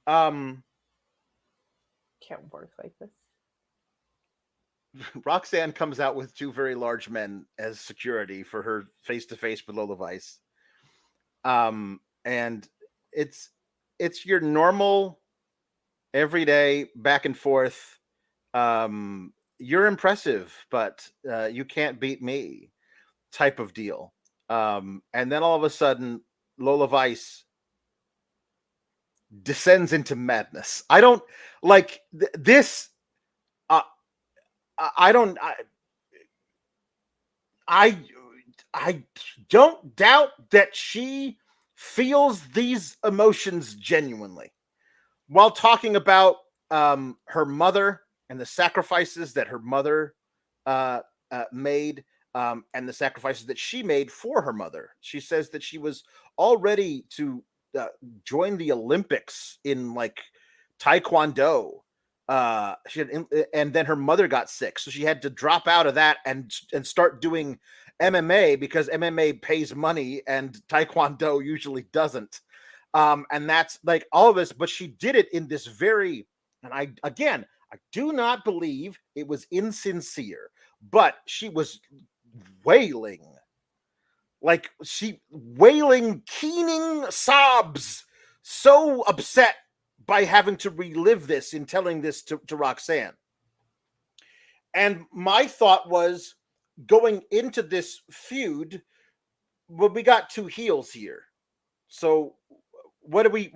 Can't work like this. Roxanne comes out with 2 very large men as security for her face-to-face with Lola Vice. And it's your normal every day, back and forth. You're impressive, but you can't beat me type of deal. And then all of a sudden, Lola Vice descends into madness. I don't like this. I don't. I don't doubt that she feels these emotions genuinely while talking about her mother and the sacrifices that her mother made, and the sacrifices that she made for her mother. She says that she was all ready to join the Olympics in like Taekwondo. And then her mother got sick, so she had to drop out of that and start doing MMA because MMA pays money and Taekwondo usually doesn't. And that's like all of this, but she did it in this very, and I do not believe it was insincere, but she was wailing, keening sobs, so upset by having to relive this in telling this to Roxanne. And my thought was, going into this feud, well, we got two heels here. So what are we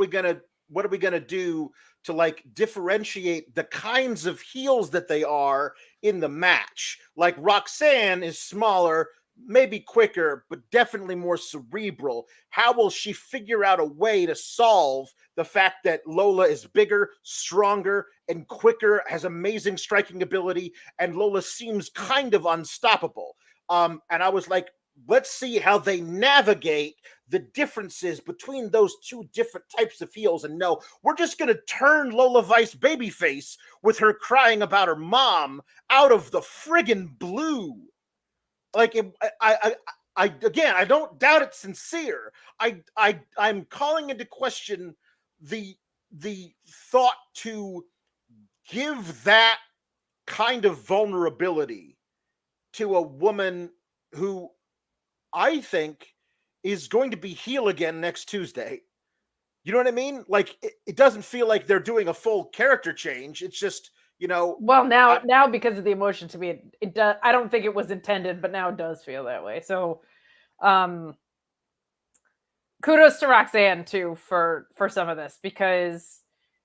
gonna do to like differentiate the kinds of heels that they are in the match? Like Roxanne is smaller, maybe quicker, but definitely more cerebral. How will she figure out a way to solve the fact that Lola is bigger, stronger, and quicker, has amazing striking ability, and Lola seems kind of unstoppable? And I was like, let's see how they navigate the differences between those two different types of heels. And no, we're just going to turn Lola Vice babyface with her crying about her mom out of the friggin' blue. Like, I don't doubt it's sincere. I'm calling into question the thought to give that kind of vulnerability to a woman who I think is going to be heel again next Tuesday. You know what I mean? Like, it doesn't feel like they're doing a full character change. It's just, you know. Well, now because of the emotion, to me, it does. I don't think it was intended, but now it does feel that way. So, kudos to Roxanne too for some of this, because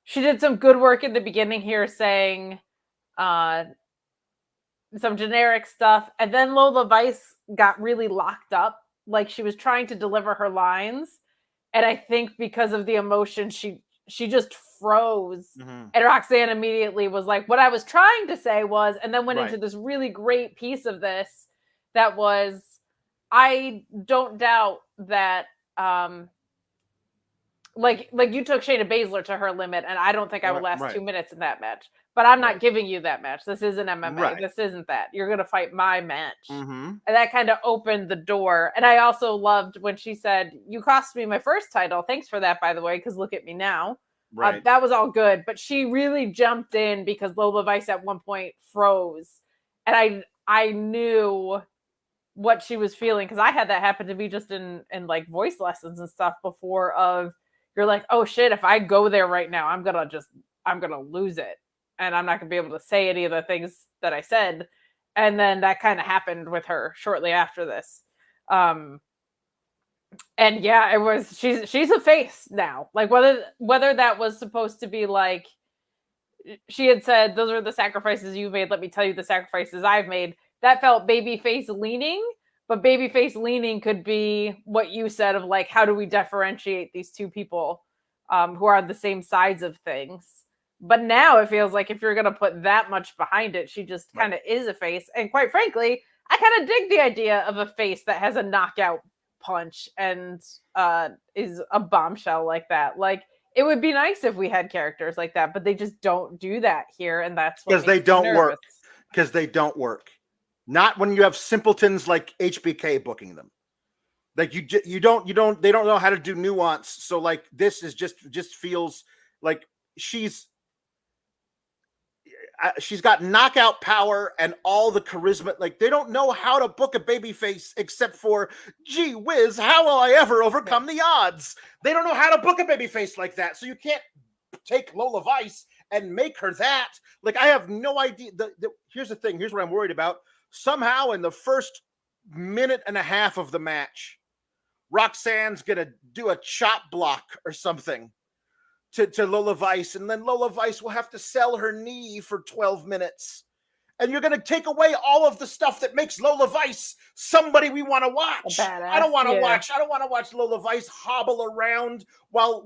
she did some good work in the beginning here, saying some generic stuff, and then Lola Vice got really locked up. Like, she was trying to deliver her lines, and I think because of the emotion, she just froze. Mm-hmm. And Roxanne immediately was like, what I was trying to say was, and then went into this really great piece of this that was, I don't doubt that like you took Shayna Baszler to her limit, and I don't think I would last 2 minutes in that match. But I'm not giving you that match. This isn't MMA. Right. This isn't that. You're going to fight my match. Mm-hmm. And that kind of opened the door. And I also loved when she said, you cost me my first title. Thanks for that, by the way, because look at me now. Right. That was all good. But she really jumped in because Lola Vice at one point froze. And I knew what she was feeling, because I had that happen to me just in like voice lessons and stuff before, of you're like, oh shit, if I go there right now, I'm going to lose it. And I'm not going to be able to say any of the things that I said. And then that kind of happened with her shortly after this. And yeah, it was, she's a face now. Like, whether that was supposed to be like, she had said, those are the sacrifices you made, let me tell you the sacrifices I've made. That felt babyface leaning, but babyface leaning could be what you said of like, how do we differentiate these two people who are on the same sides of things? But now it feels like if you're going to put that much behind it, she just kind of is a face. And quite frankly, I kind of dig the idea of a face that has a knockout punch and is a bombshell like that. Like, it would be nice if we had characters like that, but they just don't do that here. And that's because they don't work. Because they don't work. Not when you have simpletons like HBK booking them. Like, they don't know how to do nuance. So like, this is just feels like she's got knockout power and all the charisma. Like, they don't know how to book a babyface except for, gee whiz, how will I ever overcome the odds? They don't know how to book a babyface like that. So you can't take Lola Vice and make her that. Like, I have no idea. Here's the thing. Here's what I'm worried about. Somehow in the first minute and a half of the match, Roxanne's going to do a chop block or something to Lola Vice, and then Lola Vice will have to sell her knee for 12 minutes. And you're going to take away all of the stuff that makes Lola Vice somebody we want to watch. I don't want to watch Lola Vice hobble around while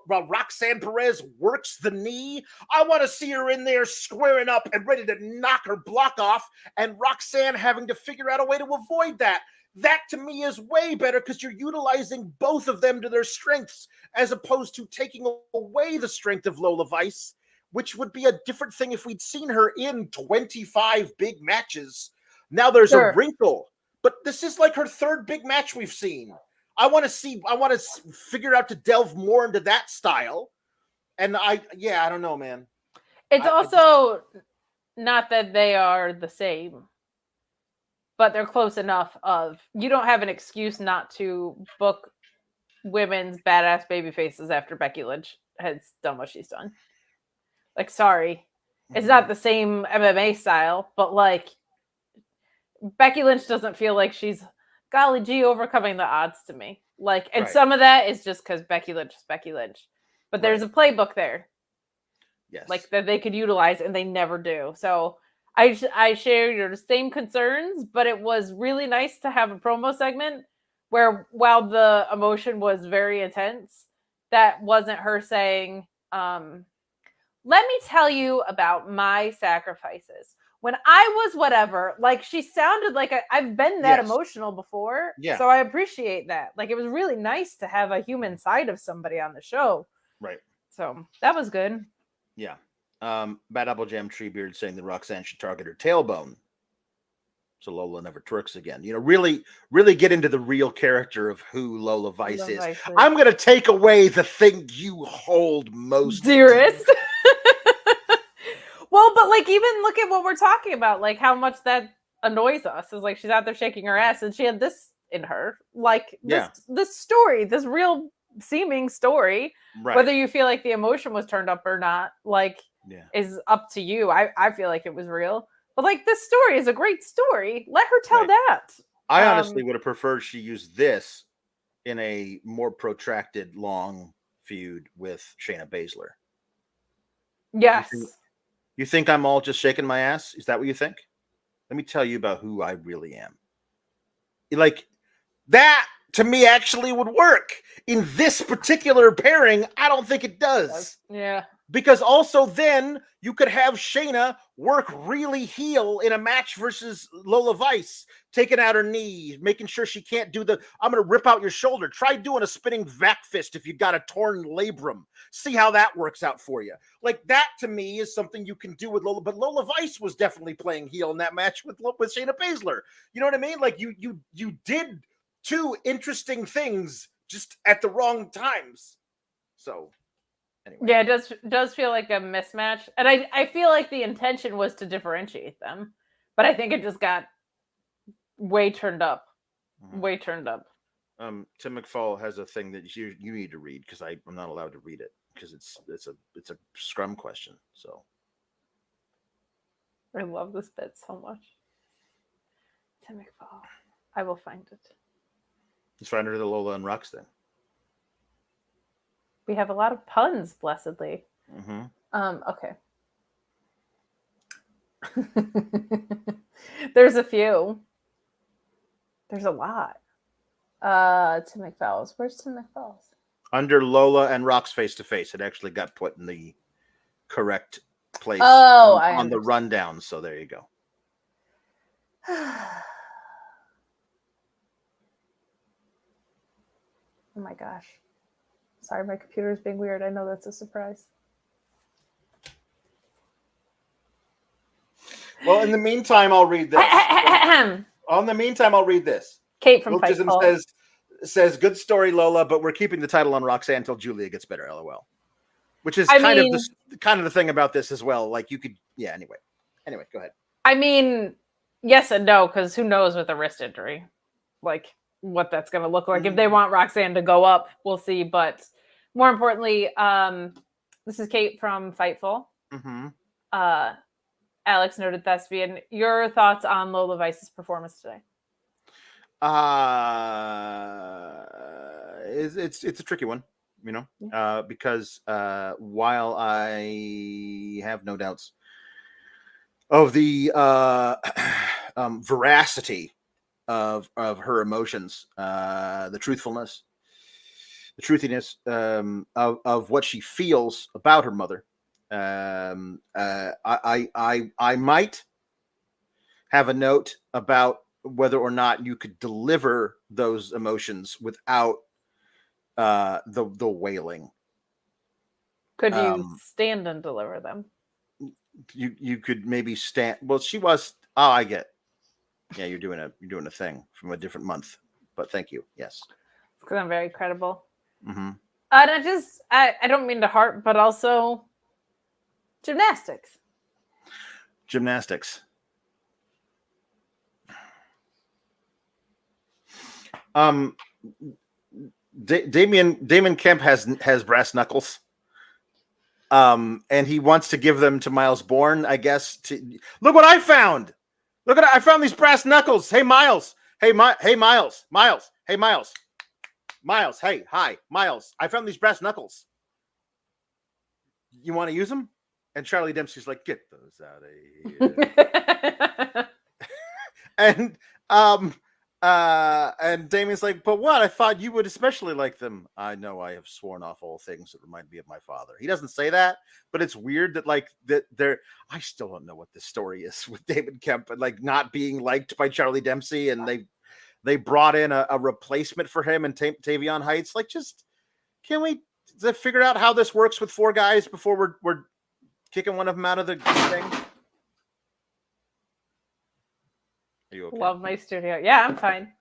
Roxanne Perez works the knee. I want to see her in there squaring up and ready to knock her block off, and Roxanne having to figure out a way to avoid that. That to me is way better because you're utilizing both of them to their strengths as opposed to taking away the strength of Lola Vice, which would be a different thing if we'd seen her in 25 big matches. Now there's a wrinkle, but this is like her third big match we've seen. I want to figure out to delve more into that style. And I don't know, man. It's also not that they are the same, but they're close enough of you don't have an excuse not to book women's badass baby faces after Becky Lynch has done what she's done. Like, sorry, it's not the same MMA style, but like Becky Lynch doesn't feel like she's golly gee overcoming the odds to me. Like, and some of that is just because Becky Lynch is Becky Lynch, but there's a playbook there, like that they could utilize, and they never do. So I share your same concerns, but it was really nice to have a promo segment where, while the emotion was very intense, that wasn't her saying, let me tell you about my sacrifices. When I was whatever, like, she sounded like I've been that emotional before. Yeah. So I appreciate that. Like, it was really nice to have a human side of somebody on the show. Right. So that was good. Yeah. Bad Apple Jam Treebeard saying that Roxanne should target her tailbone so Lola never twerks again. You know, really, really get into the real character of who Lola Vice is. I'm going to take away the thing you hold most dearest. Well, but like, even look at what we're talking about, like how much that annoys us is like she's out there shaking her ass and she had this in her, like this story, this real seeming story, whether you feel like the emotion was turned up or not, like is up to you. I feel like it was real, but like, this story is a great story. Let her tell that. I honestly would have preferred she used this in a more protracted, long feud with Shayna Baszler. Yes. You think I'm all just shaking my ass? Is that what you think? Let me tell you about who I really am. Like, that to me actually would work. In this particular pairing, I don't think it does. Yeah. Because also then you could have Shayna work really heel in a match versus Lola Vice, taking out her knee, making sure she can't do I'm going to rip out your shoulder. Try doing a spinning vac fist if you got a torn labrum. See how that works out for you. Like, that to me is something you can do with Lola. But Lola Vice was definitely playing heel in that match with Shayna Baszler. You know what I mean? Like, you did two interesting things just at the wrong times. So... anyway. Yeah, it does feel like a mismatch. And I feel like the intention was to differentiate them. But I think it just got way turned up. Way turned up. Tim McFall has a thing that you need to read because I'm not allowed to read it because it's a scrum question. So I love this bit so much. Tim McFall. I will find it. Let's find her the Lola and Rox thing. We have a lot of puns, blessedly. Okay. There's a few. There's a lot. Tim McFall's. Where's Tim McFall's? Under Lola and Rox face to face. It actually got put in the correct place on the rundown. So there you go. Oh my gosh. Sorry, my computer is being weird. I know that's a surprise. Well, in the meantime, I'll read this. In the meantime, I'll read this. Kate from Fightful says, good story, Lola, but we're keeping the title on Roxanne until Julia gets better, LOL. Which is kind of the thing about this as well. Like, you could, anyway, go ahead. I mean, yes and no, because who knows with a wrist injury, like what that's going to look like. If they want Roxanne to go up, we'll see. But more importantly, This is Kate from Fightful. Mm-hmm. Alex, noted thespian. Your thoughts on Lola Vice's performance today? It's a tricky one, because while I have no doubts of the veracity of her emotions, the truthfulness, the truthiness of what she feels about her mother, I might have a note about whether or not you could deliver those emotions without the wailing. Could you stand and deliver them? You could maybe stand. Well, she was. Oh, I get. Yeah, you're doing a thing from a different month. But thank you. Yes, because I'm very credible. Mm-hmm. And I don't mean to harp, but also gymnastics. Damon Kemp has brass knuckles. And he wants to give them to Miles Bourne, I guess. Look what I found. I found these brass knuckles. Hey, Miles. Hey, Miles. Hey, Miles. Miles. Hey, hi, Miles. I found these brass knuckles. You want to use them? And Charlie Dempsey's like, get those out of here. And Damien's like, but what? I thought you would especially like them. I know I have sworn off all things that remind me of my father. He doesn't say that, but it's weird that I still don't know what the story is with David Kemp and not being liked by Charlie Dempsey, and they brought in a replacement for him in Tavion Heights. Can we figure out how this works with four guys before we're kicking one of them out of the thing? Are you okay? Love my studio. Yeah, I'm fine.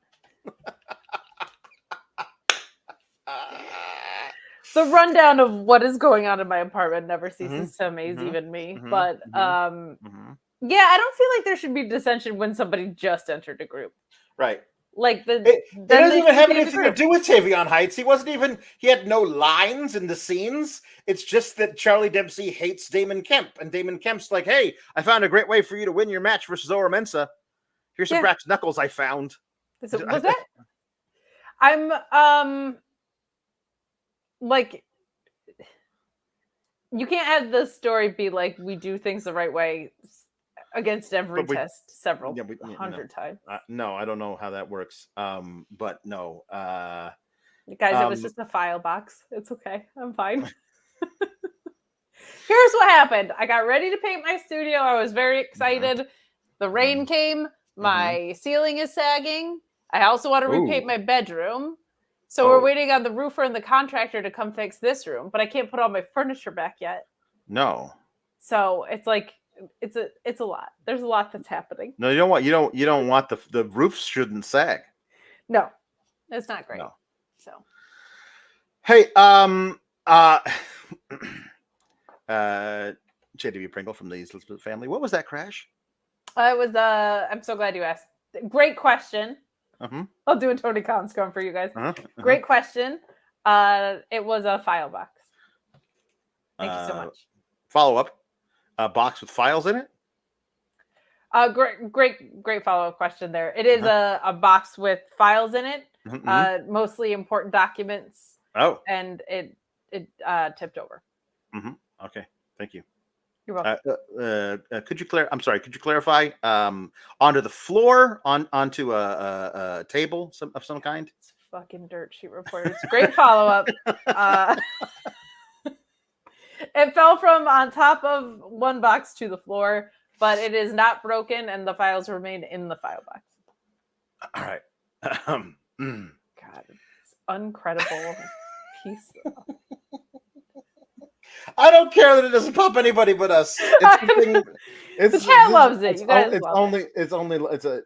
The rundown of what is going on in my apartment never ceases to amaze even me. But yeah, I don't feel like there should be dissension when somebody just entered a group. Right. It doesn't even have anything to do with Tavion Heights. He had no lines in the scenes. It's just that Charlie Dempsey hates Damon Kemp, and Damon Kemp's like, hey, I found a great way for you to win your match versus Ora Mensah. Here's some brass knuckles I found. Was that? I'm you can't have the story be like we do things the right way against every test several hundred times. No, I don't know how that works. But no. Guys, it was just a file box. It's okay. I'm fine. Here's what happened. I got ready to paint my studio. I was very excited. The rain came. My ceiling is sagging. I also want to repaint my bedroom. So we're waiting on the roofer and the contractor to come fix this room, but I can't put all my furniture back yet. No. So it's it's a lot. There's a lot that's happening. No, you don't want the roofs shouldn't sag. No. It's not great. No. So hey, JW Pringle from the Elizabeth family. What was that crash? It was I'm so glad you asked. Great question. I'll do a Tony Khan score for you guys. Great question. It was a file box. Thank you so much. Follow up. A box with files in it? Great follow-up question there. It is a box with files in it, mostly important documents. Oh. And it tipped over. Okay. Thank you. You're welcome. Could you clarify? Onto the floor, onto a table of some kind? It's fucking dirt sheet reporters. Great follow-up. It fell from on top of one box to the floor, but it is not broken, and the files remain in the file box. All right. God, it's uncredible piece. I don't care that it doesn't pop anybody but us. The chat loves it. You guys love it.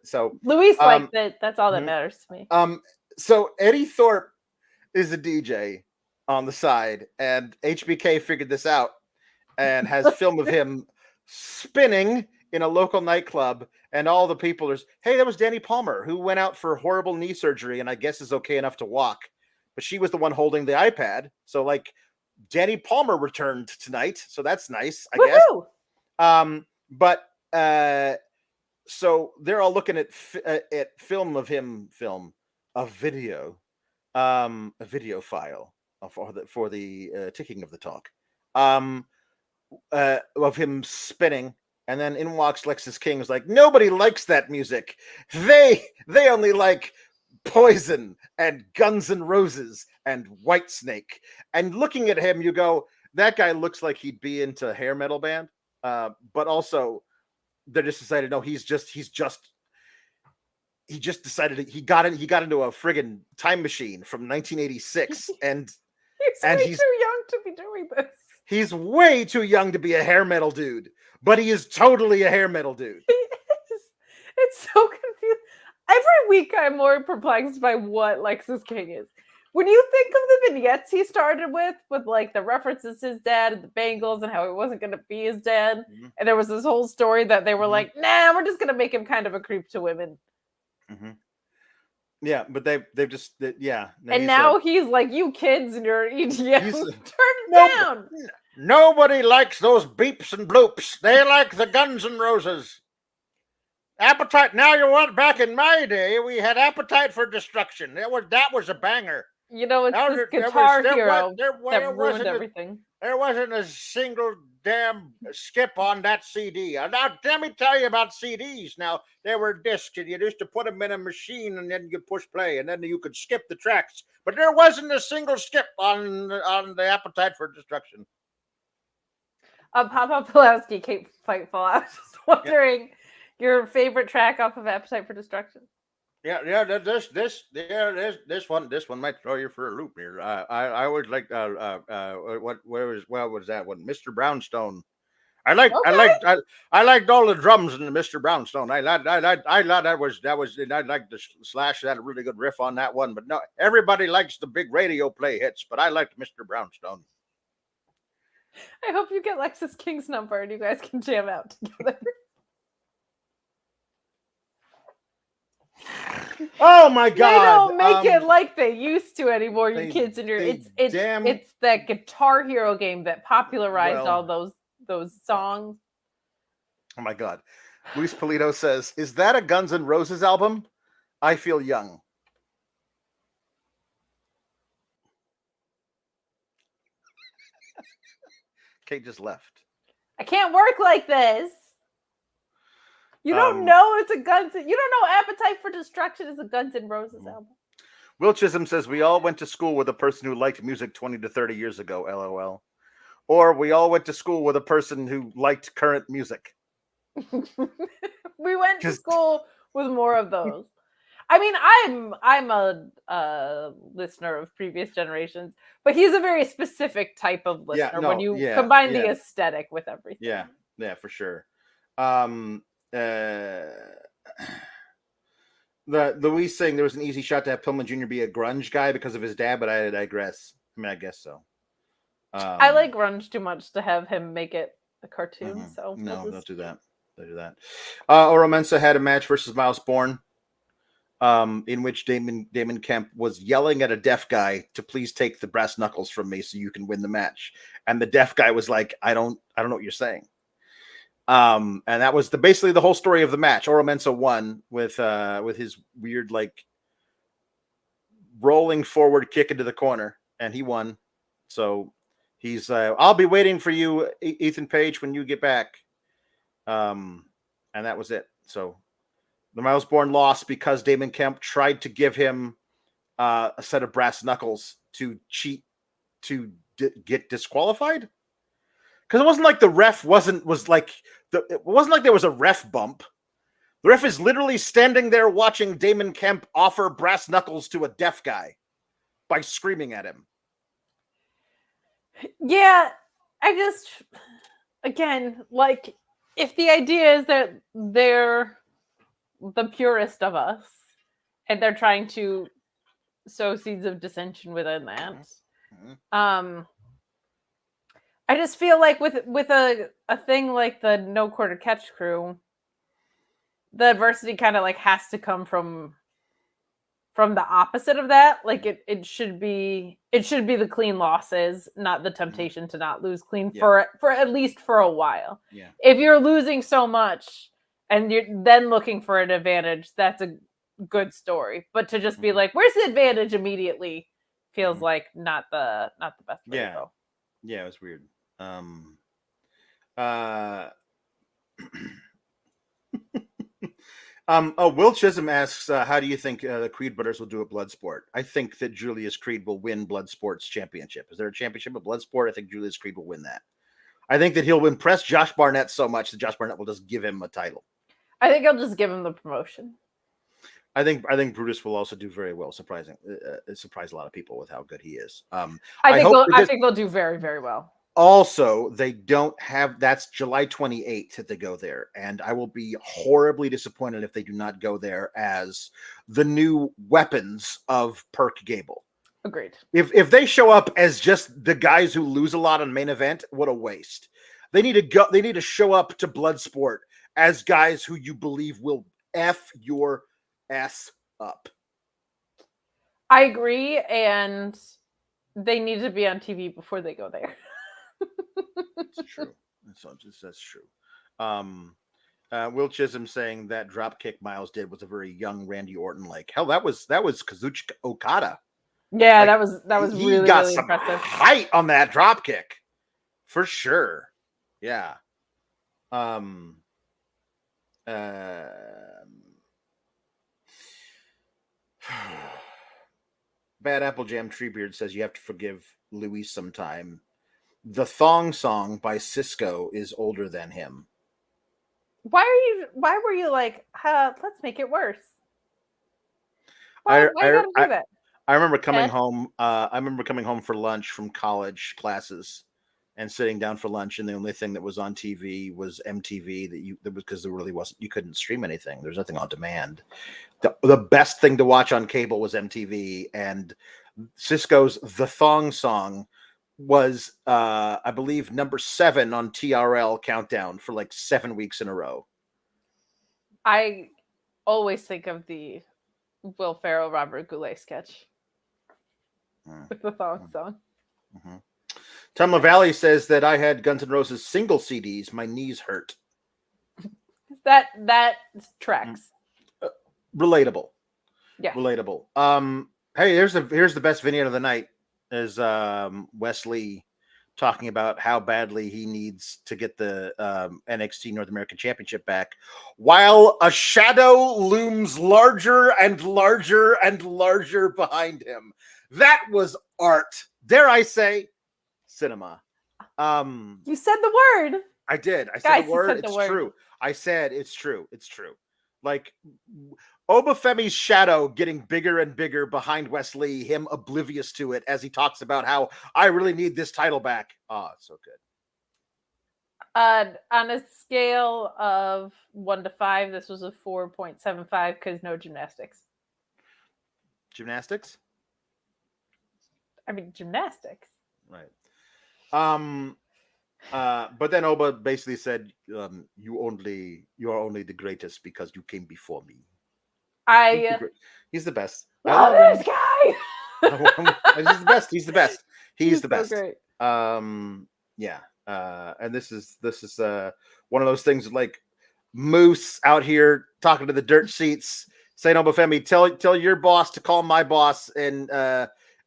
So Luis liked it. That's all that matters to me. So Eddie Thorpe is a DJ on the side, and HBK figured this out and has film of him spinning in a local nightclub, and all the people are, hey, that was Danny Palmer, who went out for horrible knee surgery and I guess is okay enough to walk, but she was the one holding the iPad. So Danny Palmer returned tonight, so that's nice, I Woo-hoo! guess. But so they're all looking at film, a video file for the ticking of the talk, of him spinning. And then in walks Lexis King, who's like, nobody likes that music. They only like Poison and Guns N' Roses and Whitesnake. And looking at him, you go, that guy looks like he'd be into a hair metal band. But also, they just decided, no, he just decided he got into a friggin' time machine from 1986, and he's too young to be doing this. He's way too young to be a hair metal dude, but he is totally a hair metal dude. He is. It's so confusing. Every week I'm more perplexed by what Lexis King is. When you think of the vignettes he started with like the references to his dad and the Bengals and how he wasn't going to be his dad, mm-hmm. and there was this whole story that they were mm-hmm. like, nah, we're just going to make him kind of a creep to women. Mm-hmm. Yeah, but they've just And now he's like, you kids and your EDM, turn it down. Nobody likes those beeps and bloops. They like the Guns N' Roses. Appetite. Now you want back in my day, we had Appetite for Destruction. That was a banger. You know, it's this Guitar Hero that ruined everything. There wasn't a single damn skip on that CD. Now, let me tell you about CDs. Now, there were discs, and you used to put them in a machine, and then you push play, and then you could skip the tracks. But there wasn't a single skip on the Appetite for Destruction. Papa Pulowski, Kate Fightful. I was just wondering your favorite track off of Appetite for Destruction. Yeah. This one might throw you for a loop here. I always like what was that one? Mr. Brownstone. I liked all the drums in the Mr. Brownstone. I liked the Slash had a really good riff on that one. But no, everybody likes the big radio play hits. But I liked Mr. Brownstone. I hope you get Lexis King's number and you guys can jam out together. Oh my God! They don't make it like they used to anymore, you kids. And it's that Guitar Hero game that popularized all those songs. Oh my God! Luis Polito says, "Is that a Guns N' Roses album? I feel young." Kate just left. I can't work like this. You don't know it's a Guns. You don't know Appetite for Destruction is a Guns N' Roses album. Will Chisholm says we all went to school with a person who liked music 20 to 30 years ago. LOL. Or we all went to school with a person who liked current music. We went to school with more of those. I mean, I'm a listener of previous generations, but he's a very specific type of listener when you combine the aesthetic with everything. Yeah, for sure. The Louise saying there was an easy shot to have Pillman Jr. be a grunge guy because of his dad, but I digress. I mean, I guess so. I like grunge too much to have him make it a cartoon. Mm-hmm. So don't do that. Don't do that. Oro Mensah had a match versus Miles Bourne, in which Damon Kemp was yelling at a deaf guy to please take the brass knuckles from me so you can win the match, and the deaf guy was like, I don't know what you're saying. And that was basically the whole story of the match. Oro Mensah won with his weird like rolling forward kick into the corner, and he won. So he's I'll be waiting for you, Ethan Page, when you get back. And that was it. So the Miles Bourne lost because Damon Kemp tried to give him a set of brass knuckles to cheat to get disqualified. Because it wasn't like the ref it wasn't like there was a ref bump. The ref is literally standing there watching Damon Kemp offer brass knuckles to a deaf guy by screaming at him. Yeah, I just, again, like, if the idea is that they're the purest of us and they're trying to sow seeds of dissension within that, I just feel like with a thing like the no quarter catch crew, the adversity kind of like has to come from from the opposite of that. Like it should be the clean losses, not the temptation to not lose clean for at least for a while. Yeah. If you're losing so much and you're then looking for an advantage, that's a good story. But to just be like, where's the advantage immediately feels like not the best way to go. Yeah, it was weird. Will Chisholm asks, how do you think the Creed brothers will do at Bloodsport? I think that Julius Creed will win Bloodsport's championship. Is there a championship at Bloodsport? I think Julius Creed will win that. I think that he'll impress Josh Barnett so much that Josh Barnett will just give him a title. I think he'll just give him the promotion. I think Brutus will also do very well. Surprise a lot of people with how good he is. I think they'll do very, very well. Also, they don't have, that's July 28th that they go there. And I will be horribly disappointed if they do not go there as the new weapons of Perk Gable. Agreed. If they show up as just the guys who lose a lot on main event, what a waste. They need to show up to Bloodsport as guys who you believe will F your ass up. I agree, and they need to be on TV before they go there. That's true. That's true. Will Chisholm saying that drop kick Miles did was a very young Randy Orton like. Hell, that was Kazuchika Okada. Yeah, like, that was he really, got really some impressive. height on that drop kick, for sure. Yeah. Bad Apple Jam Treebeard says you have to forgive Louis sometime. The Thong Song by Cisco is older than him. Why were you like, let's make it worse? Why you gotta do that? I remember coming home. I remember coming home for lunch from college classes and sitting down for lunch, and the only thing that was on TV was MTV. Because there really wasn't, you couldn't stream anything. There's nothing on demand. The best thing to watch on cable was MTV, and Cisco's The Thong Song was I believe number 7 on TRL countdown for like 7 weeks in a row. I always think of the Will Ferrell Robert Goulet sketch with the Thong Song. Mm-hmm. Tom LaValle says that I had Guns N' Roses single CDs. My knees hurt. That tracks. Relatable. Yeah. Relatable. Hey, here's the best vignette of the night. Is Wesley talking about how badly he needs to get the NXT North American Championship back, while a shadow looms larger and larger and larger behind him. That was art. Dare I say, cinema. You said the word. I did. I said Guys, the word. said It's the word. true. I said it's true. It's true. Like Obafemi's shadow getting bigger and bigger behind Wesley, him oblivious to it as he talks about how I really need this title back. Oh, it's so good. On a scale of 1 to 5, this was a 4.75 because no gymnastics. Gymnastics? I mean, gymnastics. Right. But then Oba basically said, you are only the greatest because you came before me. He's the best. Love this guy. He's the best. He's the best. He's the best. So great. Yeah. And this is one of those things like Moose out here talking to the dirt sheets, saying, Obafemi, tell your boss to call my boss, and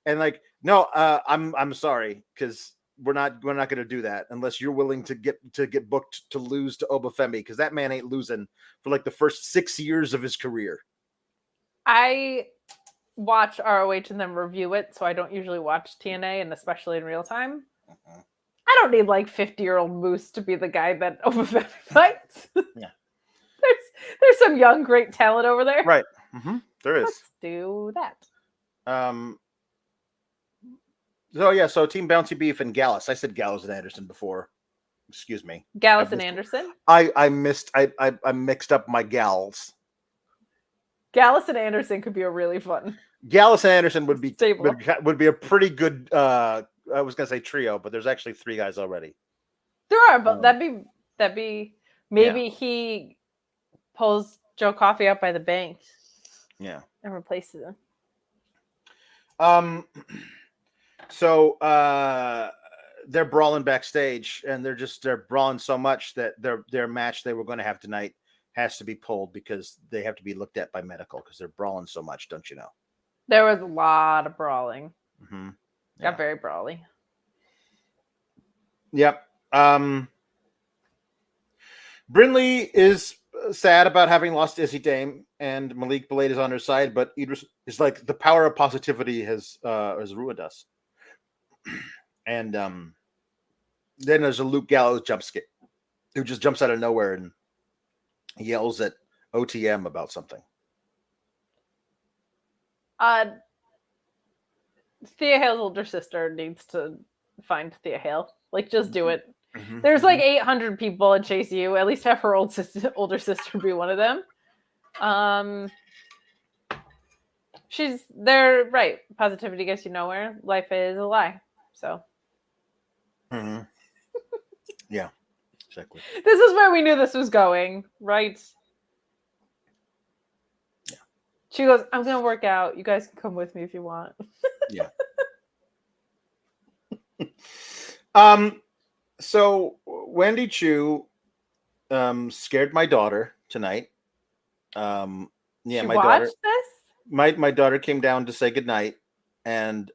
like, no, I'm sorry, because we're not going to do that unless you're willing to get booked to lose to Obafemi, because that man ain't losing for like the first 6 years of his career. I watch ROH and then review it, so I don't usually watch TNA, and especially in real time. Mm-hmm. I don't need like 50-year-old Moose to be the guy that Obafemi fights. Yeah, there's some young great talent over there. Right. Mm-hmm. There is. Let's do that. So Team Bouncy Beef and Gallus. I said Gallus and Anderson before. Excuse me. Gallus and Anderson. I mixed up my gals. Gallus and Anderson could be a really fun. Gallus and Anderson would be a pretty good. I was gonna say trio, but there's actually 3 guys already. There are, but that'd be maybe he pulls Joe Coffey up by the bank. Yeah. And replaces him. So they're brawling backstage, and they're brawling so much that their match they were going to have tonight has to be pulled because they have to be looked at by medical because they're brawling so much, don't you know? There was a lot of brawling. Mm-hmm. Got very brawly. Yep. Brinley is sad about having lost Izzi Dame, and Malik Blade is on her side, but Idris is like, the power of positivity has ruined us. And then there's a Luke Gallows jump skip who just jumps out of nowhere and yells at OTM about something. Thea Hale's older sister needs to find Thea Hale. Like, just do it. Mm-hmm. There's like 800 people in Chase U. At least have her older sister be one of them. They're right. Positivity gets you nowhere. Life is a lie. So. Mm-hmm. Yeah, exactly. This is where we knew this was going, right? Yeah. She goes, I'm going to work out. You guys can come with me if you want. Yeah. So Wendy Choo scared my daughter tonight. My daughter this? My daughter came down to say goodnight, and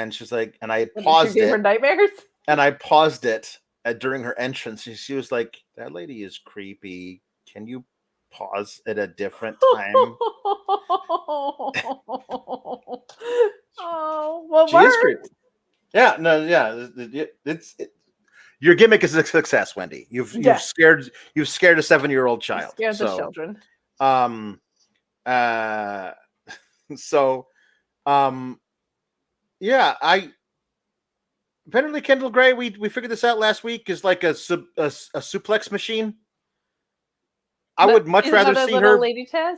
she's like, and I paused it. Her nightmares? And I paused it during her entrance, and she was like, "That lady is creepy. Can you pause at a different time?" Oh, well, she is creepy. Yeah, no, yeah, your gimmick is a success, Wendy. You've scared a 7-year-old child. Scared the children. Apparently Kendall Gray, we figured this out last week, is like a suplex machine. I would much rather see her Lady Taz.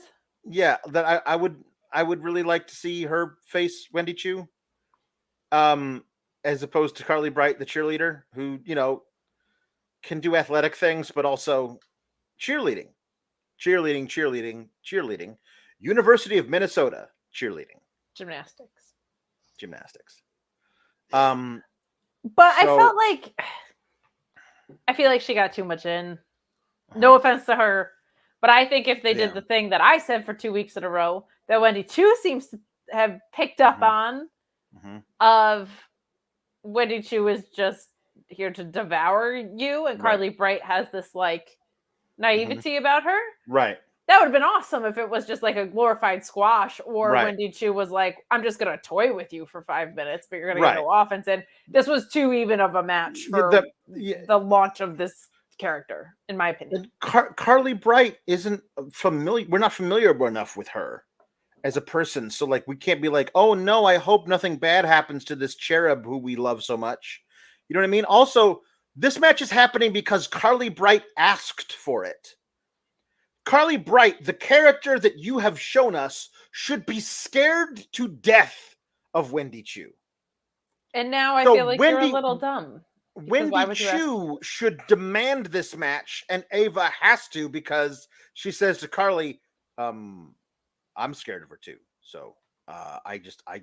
Yeah, that I would really like to see her face Wendy Choo. As opposed to Carlee Bright, the cheerleader, who, can do athletic things, but also cheerleading. University of Minnesota cheerleading. Gymnastics. But I feel like she got too much in. No offense to her, but I think if they did the thing that I said for 2 weeks in a row that Wendy Choo seems to have picked up on, of Wendy Choo is just here to devour you, and Carlee Bright has this like naivety about her. Right. That would have been awesome if it was just like a glorified squash, or Wendy Choo was like, I'm just going to toy with you for 5 minutes, but you're going to get no offense. And this was too even of a match for the launch of this character, in my opinion. Carlee Bright isn't familiar. We're not familiar enough with her as a person. So like, we can't be like, oh no, I hope nothing bad happens to this cherub who we love so much. You know what I mean? Also, this match is happening because Carlee Bright asked for it. Carlee Bright, the character that you have shown us, should be scared to death of Wendy Choo. And now I feel like you're a little dumb. Wendy Choo should demand this match, and Ava has to, because she says to Carlee, I'm scared of her too. So I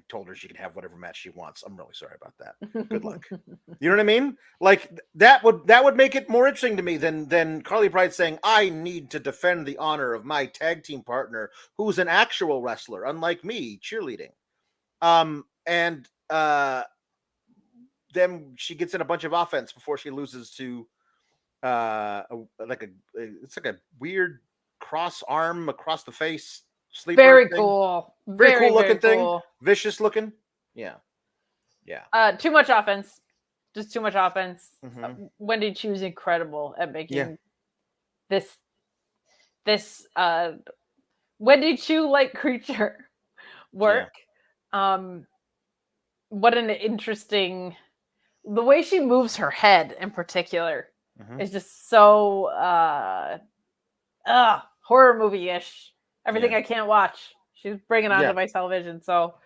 told her she can have whatever match she wants. I'm really sorry about that. Good luck. You know what I mean? Like that would make it more interesting to me than Carlee Bright saying, I need to defend the honor of my tag team partner, who's an actual wrestler, unlike me, cheerleading. Then she gets in a bunch of offense before she loses to it's like a weird cross arm across the face sleeper. Very thing. Cool. Very cool looking thing. Vicious looking. Yeah. Too much offense. Just too much offense. Wendy Choo's incredible at making this Wendy Choo like creature work. What an interesting, the way she moves her head in particular is just so horror movie-ish. Everything I can't watch, she's bringing onto my television. So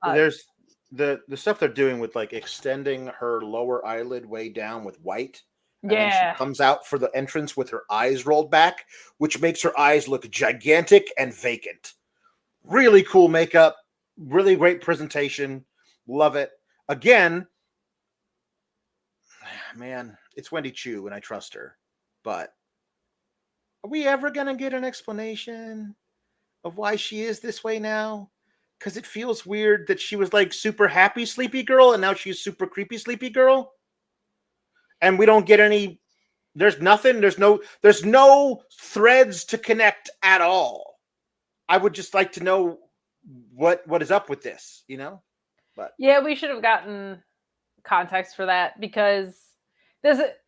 there's the stuff they're doing with like extending her lower eyelid way down with white. And then she comes out for the entrance with her eyes rolled back, which makes her eyes look gigantic and vacant. Really cool makeup. really great presentation. Love it. Again, man, it's Wendy Choo, and I trust her. But are we ever going to get an explanation of why she is this way now? Because it feels weird that she was like super happy sleepy girl, and now she's super creepy sleepy girl. And we don't get any. There's nothing. There's no threads to connect at all. I would just like to know what is up with this, you know? But yeah, we should have gotten context for that, because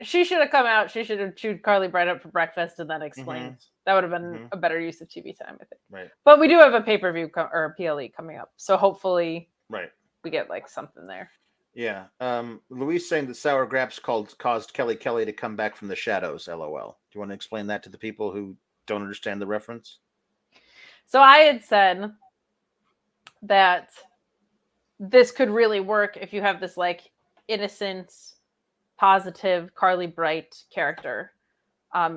she should have come out. She should have chewed Carlee Bright up for breakfast and then explained. Mm-hmm. That would have been a better use of TV time, I think. Right. But we do have a pay-per-view or a PLE coming up, so hopefully, we get like something there. Yeah. Louise saying that Sour Graps caused Kelly to come back from the shadows. LOL. Do you want to explain that to the people who don't understand the reference? So I had said that this could really work if you have this like innocent, positive Carlee Bright character.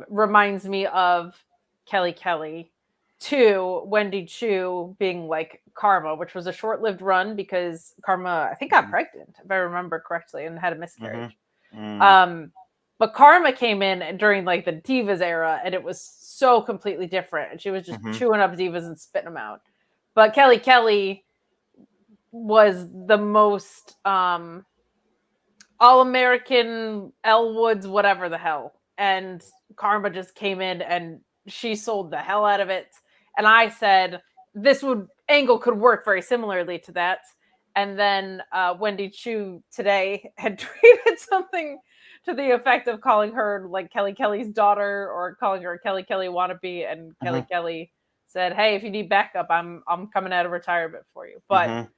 Reminds me of Kelly to Wendy Choo being like Karma, which was a short-lived run because Karma, I think, got pregnant, if I remember correctly, and had a miscarriage. But Karma came in during like the Divas era, and it was so completely different. And she was just chewing up Divas and spitting them out. But Kelly was the most all-American Elle Woods, whatever the hell. And Karma just came in and she sold the hell out of it. And I said, this angle could work very similarly to that. And then Wendy Choo today had tweeted something to the effect of calling her like Kelly's daughter, or calling her Kelly wannabe. And Kelly said, hey, if you need backup, I'm coming out of retirement for you. But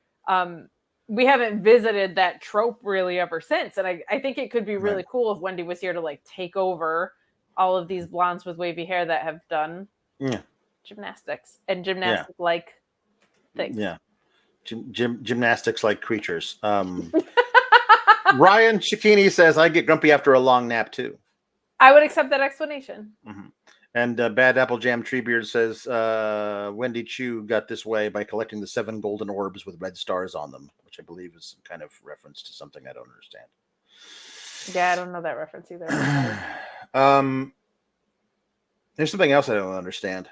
we haven't visited that trope really ever since. And I think it could be really cool if Wendy was here to like take over all of these blondes with wavy hair that have done gymnastics and gymnastic-like things. Yeah. Gymnastics-like creatures. Ryan Cicchini says, I get grumpy after a long nap too. I would accept that explanation. And Bad Apple Jam Treebeard says, Wendy Choo got this way by collecting the 7 golden orbs with red stars on them, which I believe is some kind of reference to something I don't understand. Yeah, I don't know that reference either. There's something else I don't understand.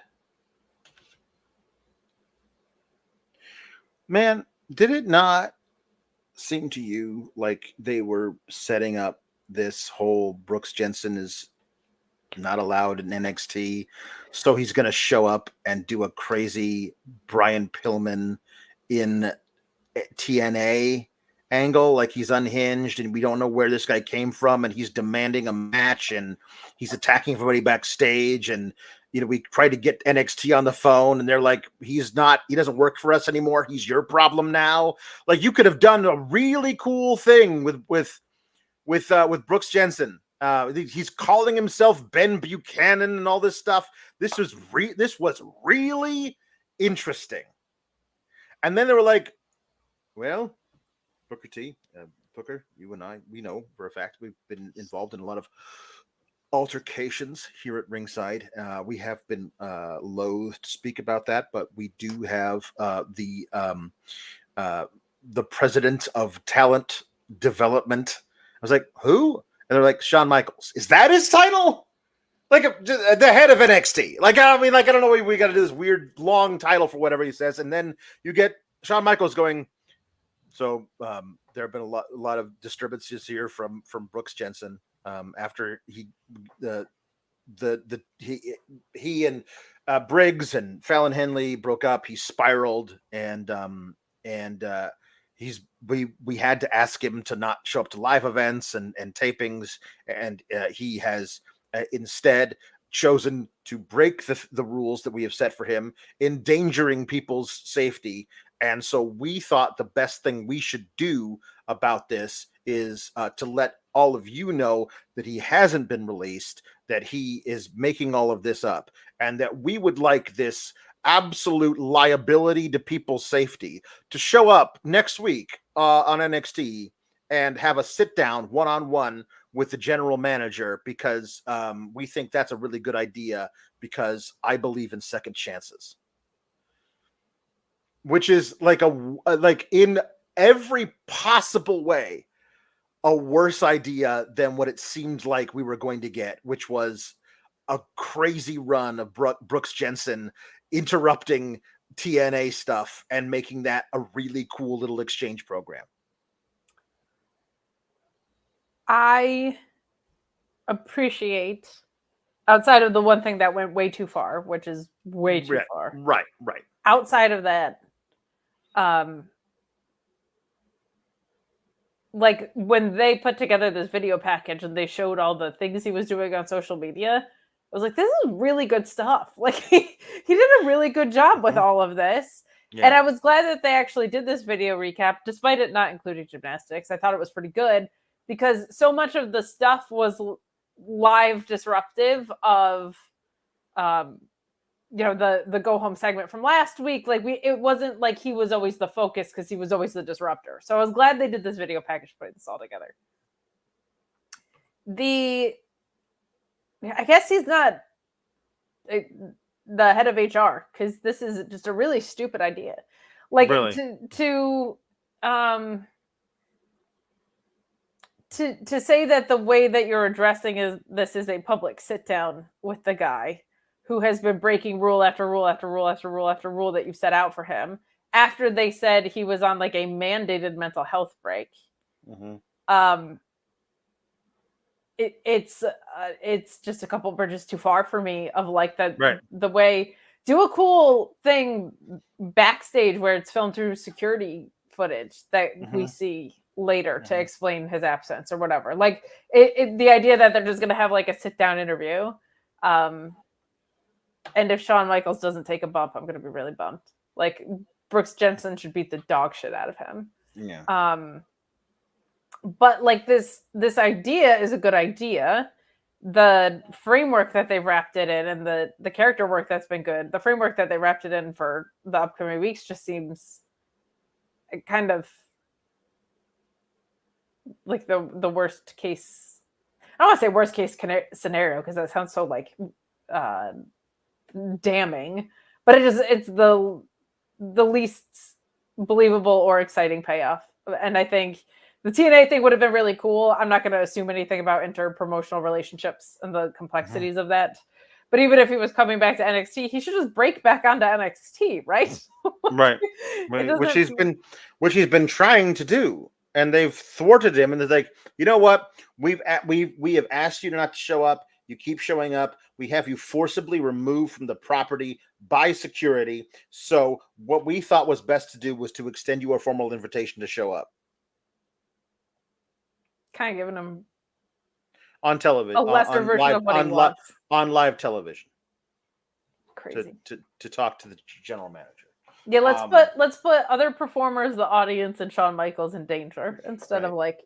Man, did it not seem to you like they were setting up this whole Brooks Jensen is not allowed in NXT, so he's going to show up and do a crazy Brian Pillman in TNA angle, like he's unhinged and we don't know where this guy came from, and he's demanding a match and he's attacking everybody backstage, and we tried to get NXT on the phone and they're like, he doesn't work for us anymore, he's your problem now. Like, you could have done a really cool thing with Brooks Jensen. He's calling himself Ben Buchanan and all this stuff. This was really interesting. And then they were like, well, Booker T, Booker, you and I, we know for a fact we've been involved in a lot of altercations here at ringside. We have been loath to speak about that, but we do have the president of talent development. I was like, who? And they're like, Shawn Michaels. Is that his title? Like the head of NXT. Like, I mean, like, I don't know. We got to do this weird long title for whatever he says, and then you get Shawn Michaels going. So there have been a lot of disturbances here from Brooks Jensen after he and Briggs and Fallon Henley broke up. He spiraled, and we had to ask him to not show up to live events and tapings, and he has instead chosen to break the rules that we have set for him, endangering people's safety. And so we thought the best thing we should do about this is to let all of you know that he hasn't been released, that he is making all of this up, and that we would like this absolute liability to people's safety to show up next week on NXT and have a sit down one-on-one with the general manager, because we think that's a really good idea, because I believe in second chances. which is like like in every possible way a worse idea than what it seemed like we were going to get, which was a crazy run of Brooks Jensen interrupting TNA stuff and making that a really cool little exchange program. I appreciate, outside of the one thing that went way too far, which is way too far. Right. Outside of that, like when they put together this video package and they showed all the things he was doing on social media, I was like, this is really good stuff. Like he did a really good job with all of this. Yeah. And I was glad that they actually did this video recap, despite it not including gymnastics. I thought it was pretty good because so much of the stuff was live disruptive of, the go home segment from last week. Like it wasn't like he was always the focus because he was always the disruptor. So I was glad they did this video package, putting this all together. I guess he's not the head of HR because this is just a really stupid idea. Like really? to say that the way that you're addressing this is a public sit down with the guy who has been breaking rule after rule after rule after rule after rule that you've set out for him after they said he was on like a mandated mental health break. Mm-hmm. It's just a couple bridges too far for me of like that, right. The way, do a cool thing backstage where it's filmed through security footage that we see later to explain his absence or whatever. Like the idea that they're just going to have like a sit down interview. And if Shawn Michaels doesn't take a bump, I'm going to be really bummed. Like Brooks Jensen should beat the dog shit out of him. Yeah. But like this idea is a good idea. The framework that they've wrapped it in and the character work that's been good. The framework that they wrapped it in for the upcoming weeks just seems kind of like the worst case. I don't want to say worst case scenario because that sounds so like damning, but it's the least believable or exciting payoff. And I think the TNA thing would have been really cool. I'm not going to assume anything about inter-promotional relationships and the complexities of that. But even if he was coming back to NXT, he should just break back onto NXT, right? Right. Which he's been trying to do, and they've thwarted him. And they're like, you know what? We have asked you not to show up. You keep showing up. We have you forcibly removed from the property by security. So what we thought was best to do was to extend you a formal invitation to show up. Kind of giving him on television, a lesser version of what he wants on live television. Crazy to talk to the general manager. Yeah, let's put other performers, the audience, and Shawn Michaels in danger instead of like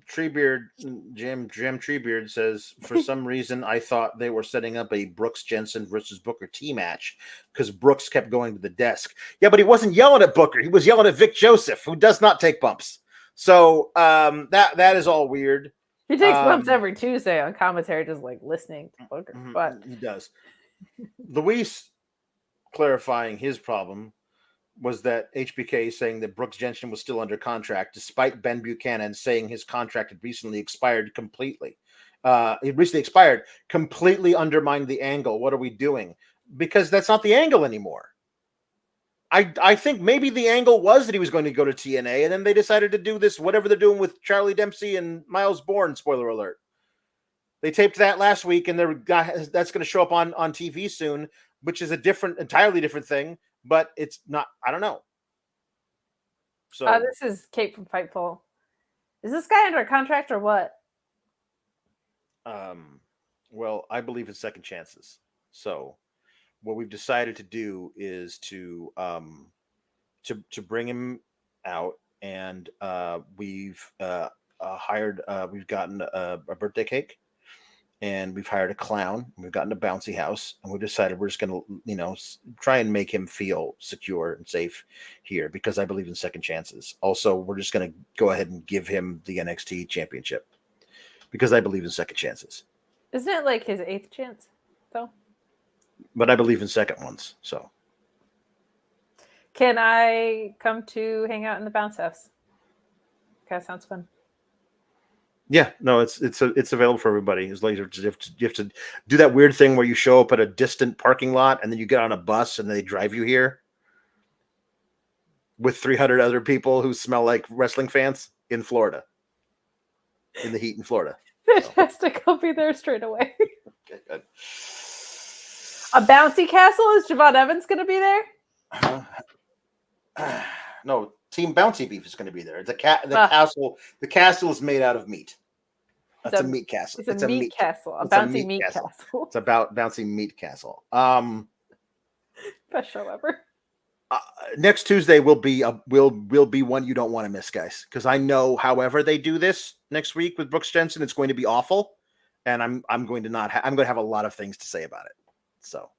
Treebeard, Jim Treebeard says, for some reason I thought they were setting up a Brooks Jensen versus Booker T match because Brooks kept going to the desk. Yeah, but he wasn't yelling at Booker. He was yelling at Vic Joseph, who does not take bumps. So that is all weird. He takes bumps every Tuesday on commentary, just like listening to Booker. But he does. Luis clarifying his problem was that HBK saying that Brooks Jensen was still under contract, despite Ben Buchanan saying his contract had recently expired completely. It recently expired, completely undermined the angle. What are we doing? Because that's not the angle anymore. I think maybe the angle was that he was going to go to TNA, and then they decided to do this, whatever they're doing with Charlie Dempsey and Miles Bourne, spoiler alert. They taped that last week, and that's going to show up on TV soon, which is entirely different thing. But it's not, I don't know. So this is Kate from Fightful. Is this guy under contract or what? Well, I believe in second chances. So what we've decided to do is to bring him out, and we've gotten a birthday cake. And we've hired a clown. And we've gotten a bouncy house, and we've decided we're just going to, try and make him feel secure and safe here because I believe in second chances. Also, we're just going to go ahead and give him the NXT championship because I believe in second chances. Isn't it like his 8th chance, though? But I believe in second ones. So Can I come to hang out in the bounce house? Okay, sounds fun. Yeah, no, it's available for everybody. It's like you have to do that weird thing where you show up at a distant parking lot and then you get on a bus and they drive you here with 300 other people who smell like wrestling fans in Florida, in the heat in Florida. Fantastic! I'll be there straight away. Okay, good. A bouncy castle? Is Javon Evans going to be there? No, Team Bouncy Beef is going to be there. The castle. The castle is made out of meat. That's a meat castle. It's a meat castle. A bouncy meat castle. It's about bouncy meat castle. Best show ever. Next Tuesday will be one you don't want to miss, guys. Because I know, however they do this next week with Brooks Jensen, it's going to be awful, and I'm going to have a lot of things to say about it. So,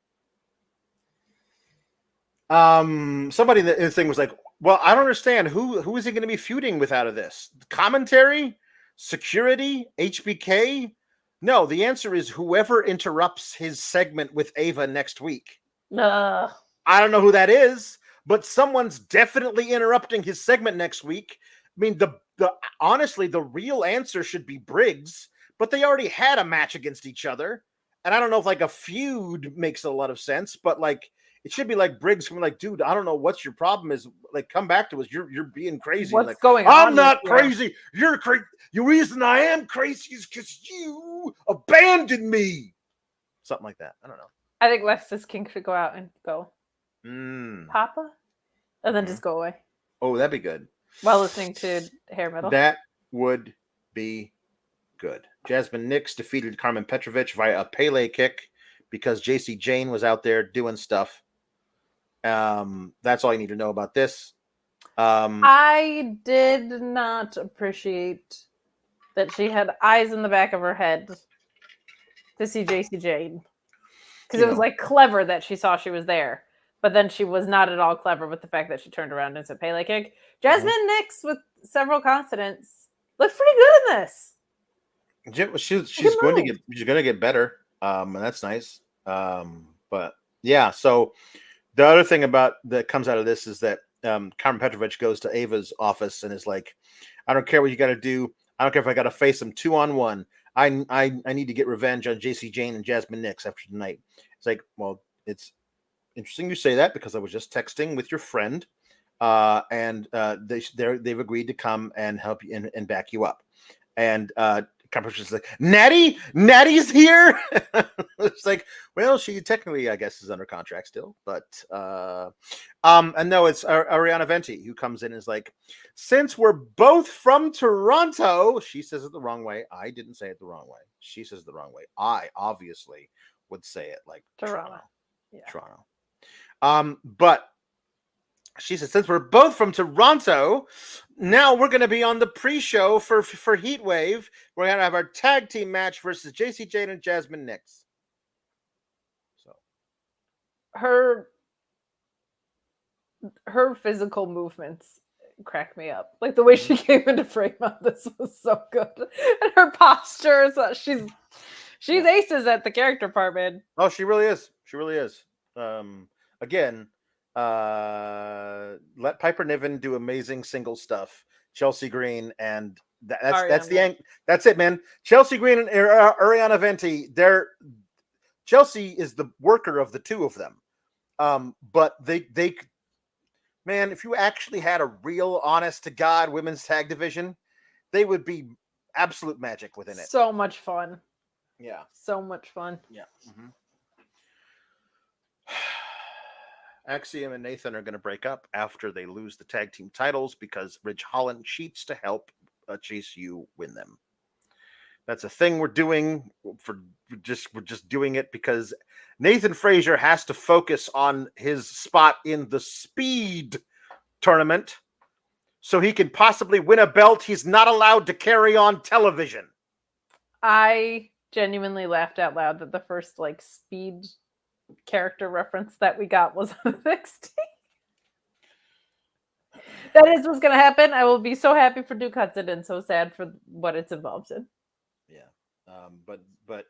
somebody in the thing was like, "Well, I don't understand who is he going to be feuding with out of this? Commentary, security, HBK? No, the answer is whoever interrupts his segment with Ava next week. I don't know who that is, but someone's definitely interrupting his segment next week. I mean, honestly, the real answer should be Briggs, but they already had a match against each other. And I don't know if like a feud makes a lot of sense, but like it should be like Briggs coming like, dude, I don't know what's your problem is. Like, come back to us. You're being crazy. What's like, going on? I'm not crazy. You're crazy. The reason I am crazy is because you abandoned me. Something like that. I don't know. I think Lexus King should go out and go, Papa, and then just go away. Oh, that'd be good. While listening to hair metal. That would be good. Jasmine Nix defeated Carmen Petrovich via a Pele kick because JC Jane was out there doing stuff. That's all you need to know about this. I did not appreciate that she had eyes in the back of her head to see JC Jane. Because it was like clever that she saw she was there. But then she was not at all clever with the fact that she turned around and said Pele kick. Jasmine Nix with several consonants looks pretty good in this. She's going to get better. And that's nice. But yeah, so the other thing that comes out of this is that Carmen Petrovich goes to Ava's office and is like, I don't care what you got to do. I don't care if I got to face them 2-on-1. I need to get revenge on JC Jane and Jasmine Nix after tonight. It's like, well, it's interesting you say that because I was just texting with your friend, and they've agreed to come and help you and back you up. And Petrovich like, Natty's here. It's like, well, she technically, I guess, is under contract still, but and no, it's Ariana Venti who comes in and is like, since we're both from Toronto, she says it the wrong way. I didn't say it the wrong way. She says it the wrong way. I obviously would say it like Toronto. Yeah. Toronto. But she said, since we're both from Toronto, now we're going to be on the pre-show for Heatwave. We're going to have our tag team match versus JC Jane and Jasmine Nix. So her physical movements crack me up. Like the way she came into frame on this was so good. And her posture, she's aces at the character part, man. Oh, she really is. She really is. Again, let Piper Niven do amazing single stuff. Chelsea Green and that's it, man. Chelsea Green and Ariana Venti. Chelsea is the worker of the two of them. But they man, if you actually had a real honest to God women's tag division, they would be absolute magic within it. So much fun. Yeah. So much fun. Yeah. Mm-hmm. Axiom and Nathan are going to break up after they lose the tag team titles because Ridge Holland cheats to help Chase U win them. That's a thing we're doing we're just doing it because Nathan Frazier has to focus on his spot in the speed tournament so he can possibly win a belt he's not allowed to carry on television. I genuinely laughed out loud that the first speed character reference that we got was on NXT. That is what's going to happen. I will be so happy for Duke Hudson and so sad for what it's involved in. Yeah. But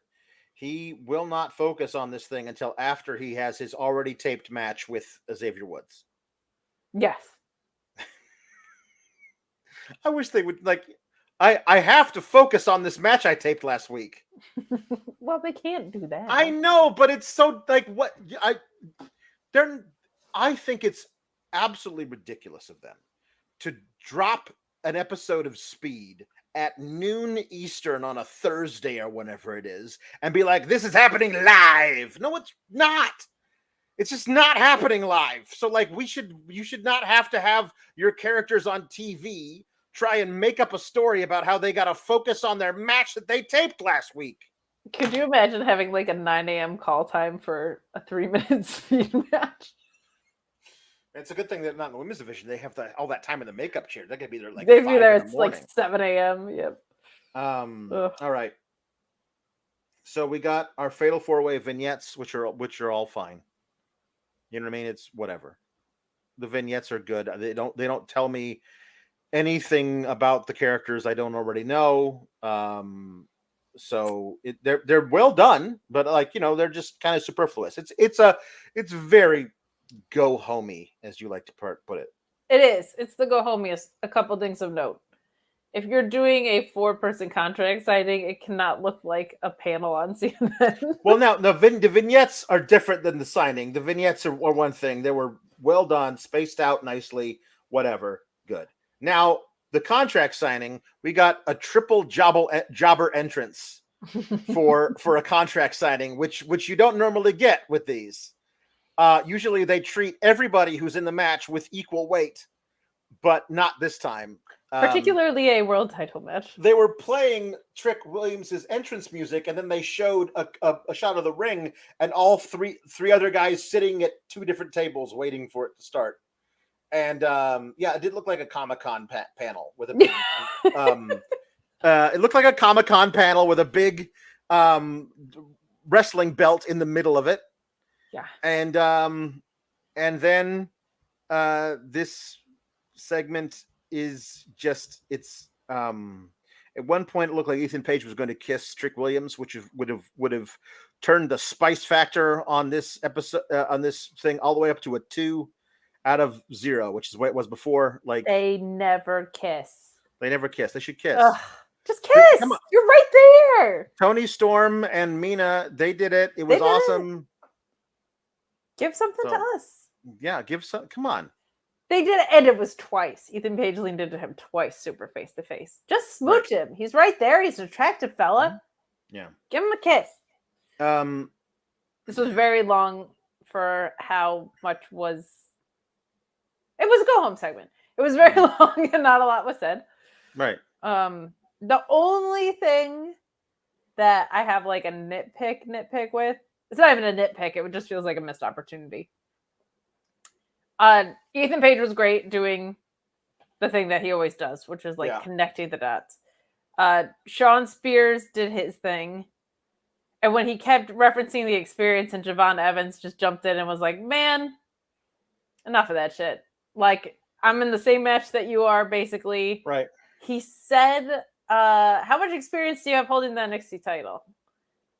he will not focus on this thing until after he has his already taped match with Xavier Woods. Yes. I wish they would I have to focus on this match I taped last week. Well, they can't do that. I know, but it's so what I think it's absolutely ridiculous of them to drop an episode of Speed at noon Eastern on a Thursday or whenever it is and be like, this is happening live. No, it's not. It's just not happening live. So you should not have to have your characters on TV try and make up a story about how they got to focus on their match that they taped last week. Could you imagine having a 9 a.m. call time for a 3-minute Speed match? It's a good thing that not in the women's division. They have all that time in the makeup chair. They're gonna be there they'd be there. It's 7 a.m. Yep. All right. So we got our Fatal 4-Way vignettes, which are all fine. You know what I mean? It's whatever. The vignettes are good. They don't tell me anything about the characters I don't already know. So they're well done, but they're just kind of superfluous. It's very go homey, as you like to put it. It is. It's the go homiest. A couple things of note. If you're doing a 4-person contract signing, it cannot look like a panel on CNN. Well, now the vignettes are different than the signing. The vignettes are one thing. They were well done, spaced out nicely, whatever. Good. Now, the contract signing, we got a triple jobber entrance for a contract signing, which you don't normally get with these. Usually they treat everybody who's in the match with equal weight, but not this time. Particularly a world title match. They were playing Trick Williams' entrance music, and then they showed a shot of the ring, and all three other guys sitting at 2 different tables waiting for it to start. And it did look like a Comic-Con panel with a big, it looked like a Comic-Con panel with a big wrestling belt in the middle of it. Yeah. And then this segment is just at one point it looked like Ethan Page was going to kiss Trick Williams, which would have turned the spice factor on this episode on this thing all the way up to a 2 out of 0, which is what it was before. They never kiss. They never kiss. They should kiss. Ugh. Just kiss. You're right there. Tony Storm and Mina, they did it. It was awesome. Give something to us. Yeah, give some. Come on. They did it, and it was twice. Ethan Page leaned into him twice, super face to face. Just smooch him. He's right there. He's an attractive fella. Yeah. Give him a kiss. This was very long for how much was. It was a go home segment. It was very long, and not a lot was said. Right. The only thing that I have a nitpick with. It's not even a nitpick. It just feels like a missed opportunity. Ethan Page was great doing the thing that he always does, which is connecting the dots. Sean Spears did his thing. And when he kept referencing the experience, and Javon Evans just jumped in and was like, man, enough of that shit. I'm in the same match that you are, basically. Right. He said, how much experience do you have holding the NXT title?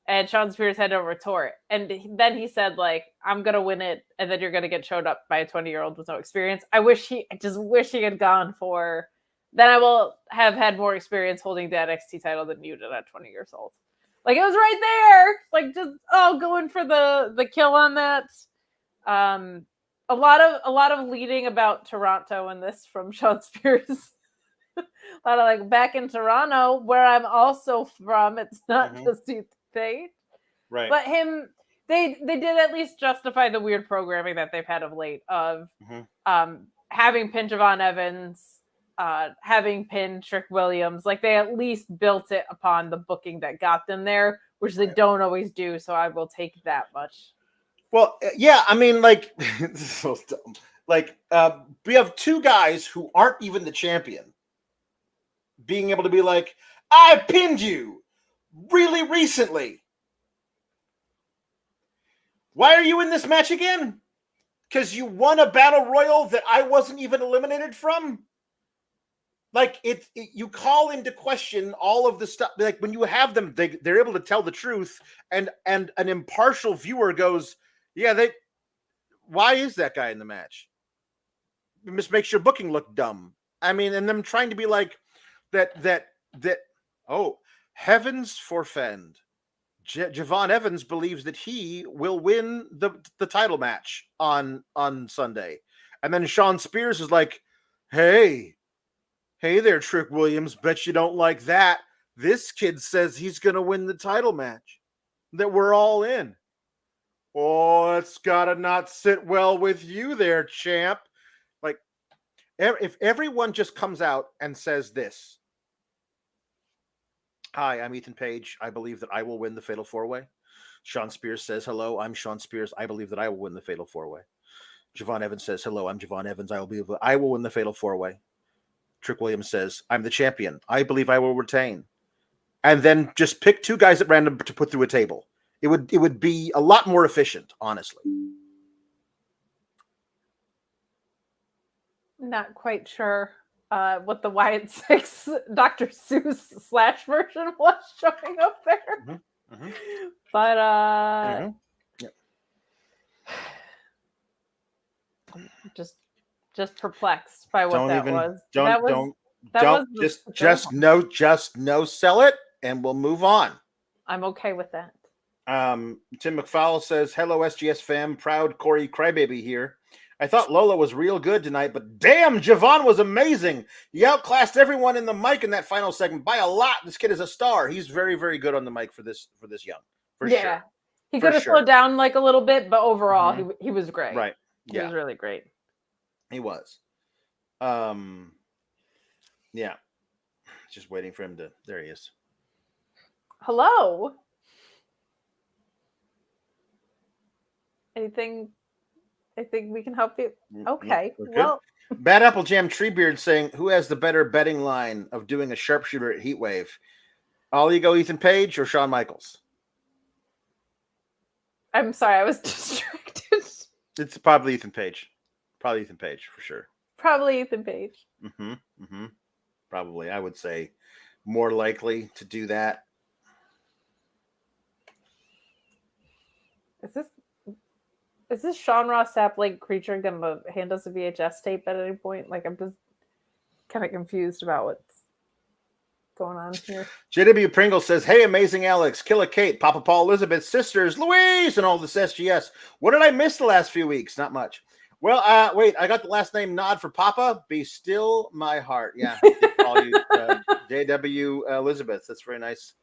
And Sean Spears had to retort. And then he said, I'm going to win it, and then you're going to get showed up by a 20-year-old with no experience. I just wish he had gone for, then I will have had more experience holding the NXT title than you did at 20 years old. It was right there. Going for the kill on that. A lot of leading about Toronto in this from Sean Spears. A lot of back in Toronto, where I'm also from. It's not just Ethan Page, right? But they did at least justify the weird programming that they've had of late of having pinned Javon Evans, having pinned Trick Williams. They at least built it upon the booking that got them there, which they don't always do. So I will take that much. Well, yeah, I mean, this is so dumb. We have 2 guys who aren't even the champion being able to be I pinned you really recently. Why are you in this match again? Because you won a battle royal that I wasn't even eliminated from? You call into question all of the stuff. When you have them, they're able to tell the truth, and an impartial viewer goes, yeah, why is that guy in the match? just makes your booking look dumb. I mean, and them trying to be like that. Oh, heavens forfend. Javon Evans believes that he will win the title match on Sunday. And then Sean Spears is like, hey there, Trick Williams. Bet you don't like that. This kid says he's going to win the title match. That we're all in. Oh, it's got to not sit well with you there, champ. Like, if everyone just comes out and says this. Hi, I'm Ethan Page. I believe that I will win the Fatal 4-Way. Sean Spears says, hello, I'm Sean Spears. I believe that I will win the Fatal 4-Way. Javon Evans says, hello, I'm Javon Evans. I will win the Fatal 4-Way. Trick Williams says, I'm the champion. I believe I will retain. And then just pick two guys at random to put through a table. It would be a lot more efficient, honestly. Not quite sure what the Wyatt 6 Dr. Seuss / version was showing up there. But just perplexed by what was. Just no sell it and we'll move on. I'm okay with that. Tim McFowle says, hello SGS fam, proud Corey Crybaby here. I thought Lola was real good tonight, but damn, Javon was amazing. He outclassed everyone in the mic in that final segment by a lot. This kid is a star. He's very, very good on the mic for this young. Sure. He could have slowed down like a little bit, but overall he was great. Right. He was really great. He was. Yeah. Just waiting for him to. There he is. Hello. Anything we can help you? Okay. Well, Bad Apple Jam Treebeard saying, who has the better betting line of doing a sharpshooter at Heatwave? All you go, Ethan Page or Shawn Michaels? I'm sorry, I was distracted. It's probably Ethan Page. Probably Ethan Page for sure. Probably Ethan Page. Probably, I would say, more likely to do that. Is this Sean Ross Sapp like creature gonna hand us a VHS tape at any point? Like, I'm just kind of confused about what's going on here. JW Pringle says, hey, amazing Alex, Killer Kate, Papa Paul, Elizabeth, sisters, Louise, and all this SGS. What did I miss the last few weeks? Not much. Well, wait, I got the last name nod for Papa. Be still my heart. Yeah, they call you JW Elizabeth. That's very nice.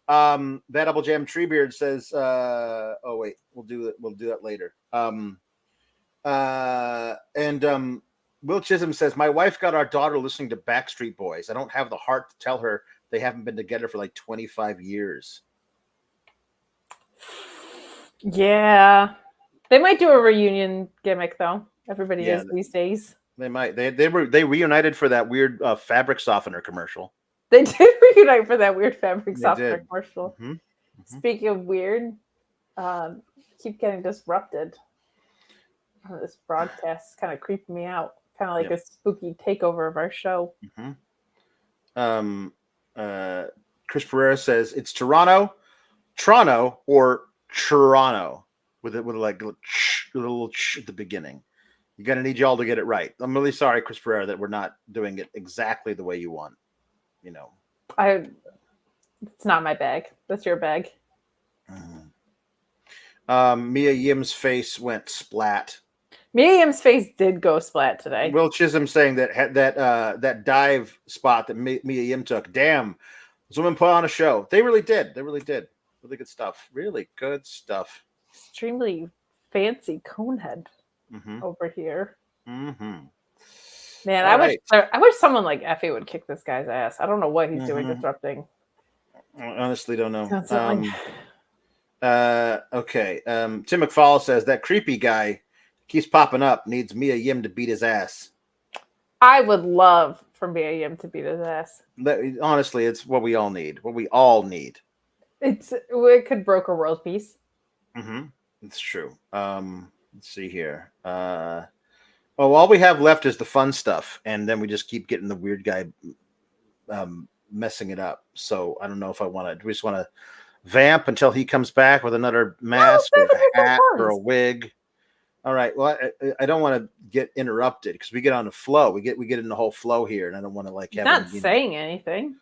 That Double Jam Treebeard says, oh wait, we'll do that later. Will Chisholm says, my wife got our daughter listening to Backstreet Boys. I don't have the heart to tell her they haven't been together for like 25 years. Yeah. They might do a reunion gimmick though. Everybody is these days. They might. They reunited for that weird fabric softener commercial. They did reunite for that weird fabric softener commercial. Speaking of weird, keep getting disrupted. This broadcast is kind of creeping me out. Kind of like a spooky takeover of our show. Chris Pereira says it's Toronto, or Toronto with like a little at the beginning. You're gonna need y'all to get it right. I'm really sorry, Chris Pereira, that we're not doing it exactly the way you want. You know, it's not my bag. That's your bag. Mia Yim's face went splat. Mia Yim's face did go splat today. Will Chisholm saying that dive spot that Mia Yim took. Damn, this woman put on a show. They really did. Really good stuff. Really good stuff. Extremely fancy conehead over here. Man, I wish someone like Effie would kick this guy's ass. I don't know what he's doing disrupting. I honestly don't know. Okay. Tim McFall says that creepy guy keeps popping up, needs Mia Yim to beat his ass. I would love for Mia Yim to beat his ass. Honestly, it's what we all need. It could broker world peace. It's true. Let's see here. All we have left is the fun stuff, and then we just keep getting the weird guy messing it up. So I don't know if I want to. Do we just want to vamp until he comes back with another mask or a hat or a wig? All right. Well, I don't want to get interrupted because we get on the flow. We get in the whole flow here, and I don't want to like have not saying anything.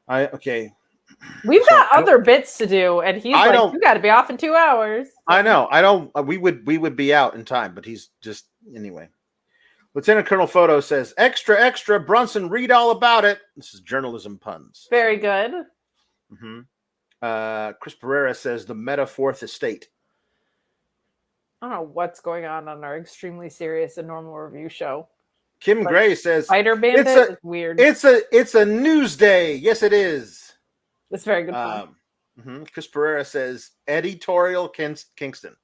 Okay. We've got other bits to do, and he's like, "You got to be off in 2 hours." I know. I don't. We would be out in time, but he's just anyway. Lieutenant Colonel Photo says, "Extra, extra, Brunson, read all about it." This is journalism puns. Very good. Mm-hmm. Chris Pereira says the Meta Fourth Estate. I don't know what's going on our extremely serious and normal review show. Kim Gray says, "Spider Bandit is weird." It's a news day. Yes, it is. That's very good. Chris Pereira says, editorial Kingston.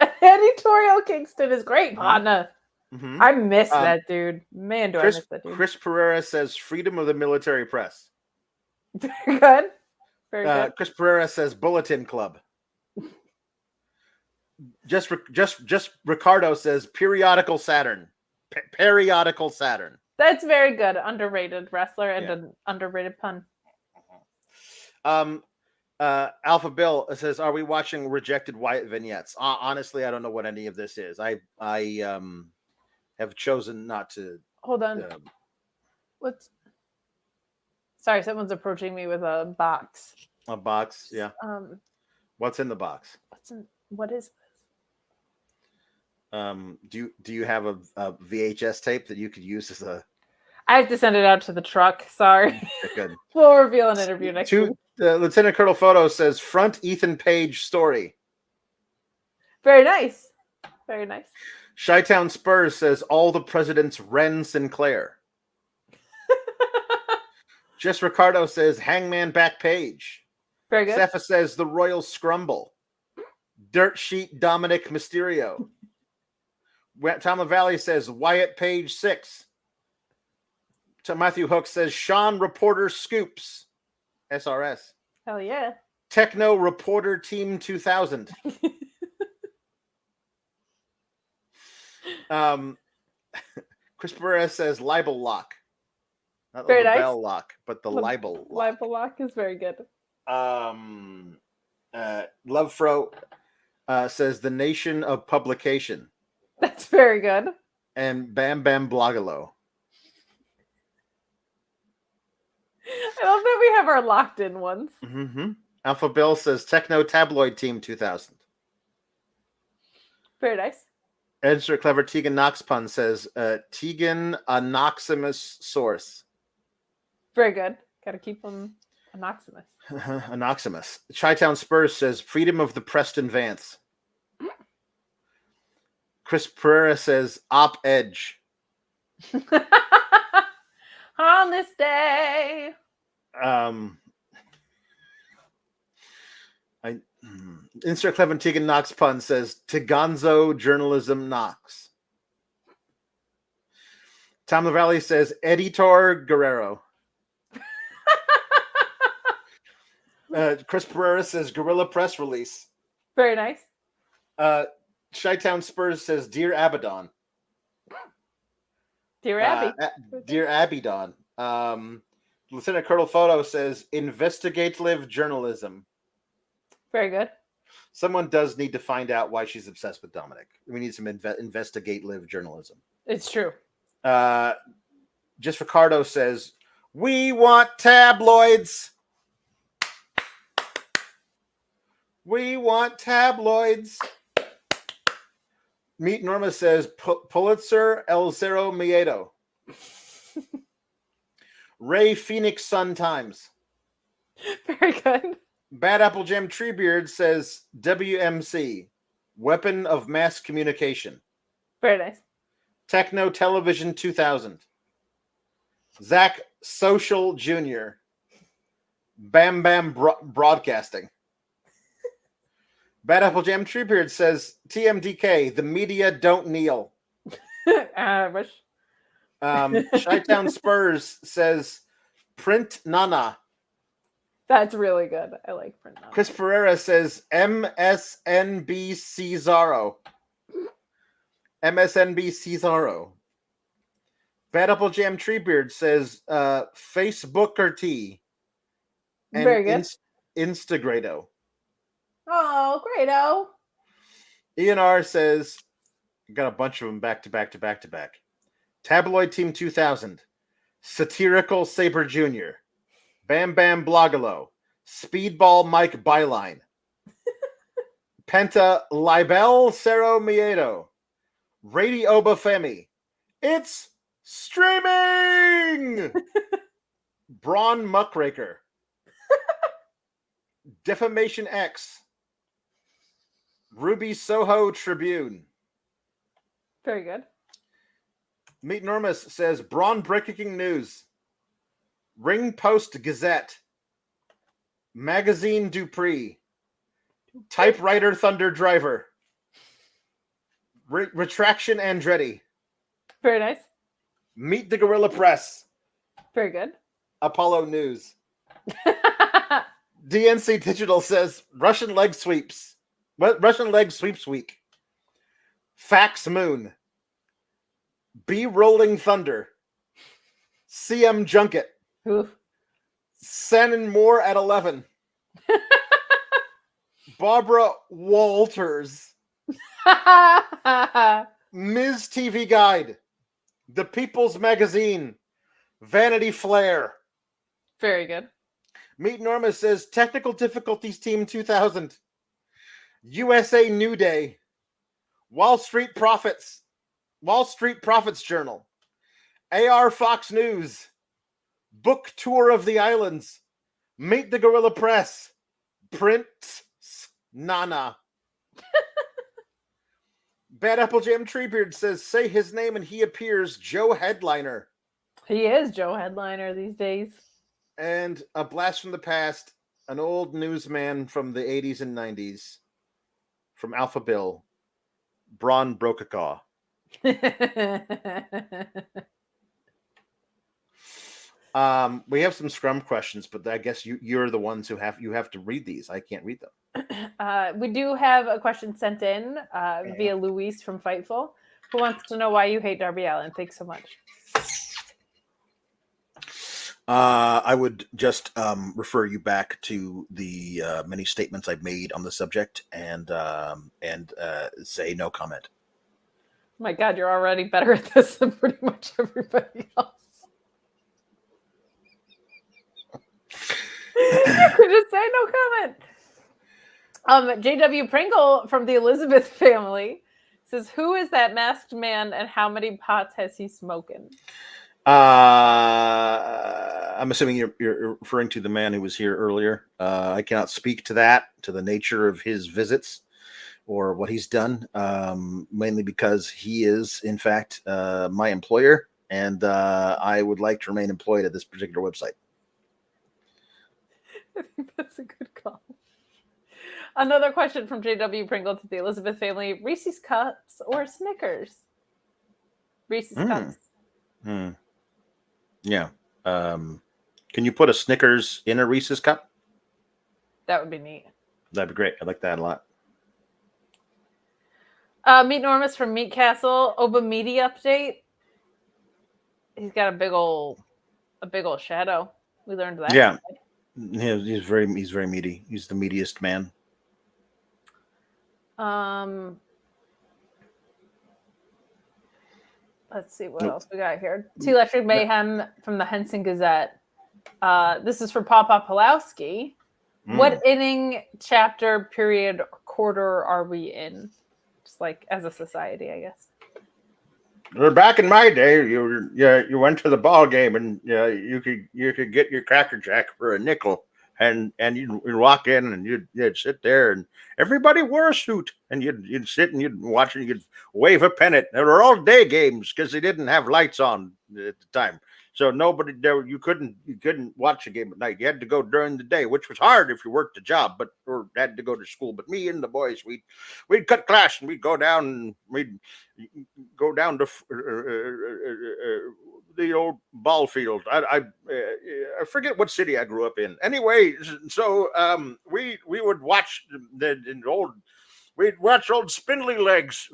Editorial Kingston is great, partner. I miss that dude. Man, I miss that dude. Chris Pereira says freedom of the military press. Very good. Very good. Chris Pereira says Bulletin Club. Just Ricardo says periodical Saturn. Periodical Saturn. That's very good. Underrated wrestler and an underrated pun. Alpha Bill says, "Are we watching rejected Wyatt vignettes?" Honestly, I don't know what any of this is. I have chosen not to. Hold on. What's? Sorry, someone's approaching me with a box. A box, yeah. What's in the box? What is this? Do you have a VHS tape that you could use as a? I have to send it out to the truck. Sorry. Good. We'll reveal an interview next week. Lieutenant Colonel Photo says front Ethan Page story. Very nice. Very nice. Chi-Town Spurs says all the presidents Ren Sinclair. Just Ricardo says Hangman back page. Very good. Cepha says the Royal Scrumble. Dirt Sheet Dominic Mysterio. Tom LaValle says Wyatt Page 6. Matthew Hook says Sean Reporter Scoops. SRS. Hell yeah. Techno Reporter Team 2000. Chris Perez says libel lock. Not the bell lock, but the libel lock. Libel lock is very good. Lovefro says the nation of publication. That's very good. And Bam Bam Blogalo. I love that we have our locked in ones. Mm-hmm. Alpha Bill says Techno Tabloid Team 2000. Very nice. Edster Clever Tegan Knox Pun says Tegan Anoximus Source. Very good. Got to keep them Anoximus. Anoximus. Chi-Town Spurs says freedom of the Preston Vance. Chris Pereira says Op Edge. On this day. Insert Clever Tegan Knox Pun says Tagonzo Journalism Knox. Tom LaValle says Editor Guerrero. Chris Pereira says Guerrilla Press Release. Very nice. Chi-Town Spurs says Dear Abaddon. Dear Abby. Dear Abaddon. Lieutenant Colonel Photo says investigative journalism. Very good. Someone does need to find out why she's obsessed with Dominic. We need some investigative journalism. It's true. Just Ricardo says, we want tabloids. We want tabloids. Meet Norma says Pulitzer El Zero Miedo. Ray Phoenix Sun Times. Very good. Bad Apple Jam Treebeard says WMC, Weapon of Mass Communication. Very nice. Techno Television 2000. Zach Social Jr. Bam Bam Broadcasting. Bad Apple Jam Treebeard says TMDK, the media don't kneel. I wish. Chi-Town Spurs says Print Nana. That's really good. I like Print Nana. Chris Pereira says MSNB Cesaro. MSNB Cesaro. Bad Apple Jam Treebeard says Facebooker T. And very good. Instagrado. Oh, Grado. Ian R says Got a bunch of them back to back to back to back. Tabloid Team 2000, Satirical Saber Jr., Bam Bam Blogalo, Speedball Mike Byline, Penta Libel Cerro Miedo, Radio Bafemi. It's streaming! Braun Muckraker, Defamation X, Ruby Soho Tribune. Very good. Meet Normus says Braun Breaking News, Ring Post Gazette, Magazine Dupree, Typewriter Thunder Driver, Retraction Andretti. Very nice. Meet the Gorilla Press. Very good. Apollo News. DNC Digital says Russian Leg Sweeps. What? Russian Leg Sweeps Week. Fax Moon. B Rolling Thunder. CM Junket. Oof. Sen and Moore at 11. Barbara Walters. Ms. TV Guide. The People's Magazine. Vanity Fair. Very good. Meet Norma says Technical Difficulties Team 2000. USA New Day. Wall Street Profits Journal. AR Fox News. Book Tour of the Islands. Meet the Gorilla Press. Prince Nana. Bad Apple Jam Treebeard says, say his name and he appears. Joe Headliner. He is Joe Headliner these days. And a blast from the past, an old newsman from the 80s and 90s, from Alpha Bill, Braun Brokaw. We have some Scrum questions, but I guess you're the ones who have to read these. I can't read them. We do have a question sent in via Luis from Fightful, who wants to know why you hate Darby Allin. Thanks so much. I would just refer you back to the many statements I've made on the subject and say no comment. Oh my God, you're already better at this than pretty much everybody else. You could just say no comment. JW Pringle from the Elizabeth family says, who is that masked man and how many pots has he smoking? I'm assuming you're referring to the man who was here earlier. I cannot speak to that, to the nature of his visits or what he's done, mainly because he is, in fact, my employer, and I would like to remain employed at this particular website. I think that's a good call. Another question from JW Pringle to the Elizabeth family. Reese's Cups or Snickers? Reese's Cups. Yeah. Can you put a Snickers in a Reese's Cup? That would be neat. That'd be great. I like that a lot. Meet Normus from Meat Castle. Oba Meaty update. He's got a big old shadow. We learned that. Yeah. He's very meaty. He's the meatiest man. Let's see what else we got here. T-Electric Mayhem from the Henson Gazette. This is for Papa Pulowski. What inning, chapter, period, quarter are we in? Just like as a society, I guess. Back in my day, you went to the ball game and you could get your Cracker Jack for a nickel, and you'd walk in and you'd sit there and everybody wore a suit and you'd sit and you'd watch and you'd wave a pennant. They were all day games because they didn't have lights on at the time. So you couldn't watch a game at night. You had to go during the day, which was hard if you worked a job, or had to go to school. But me and the boys, we'd cut class and we'd go down to the old ball field. I forget what city I grew up in. Anyway, so we would watch we'd watch old Spindly Legs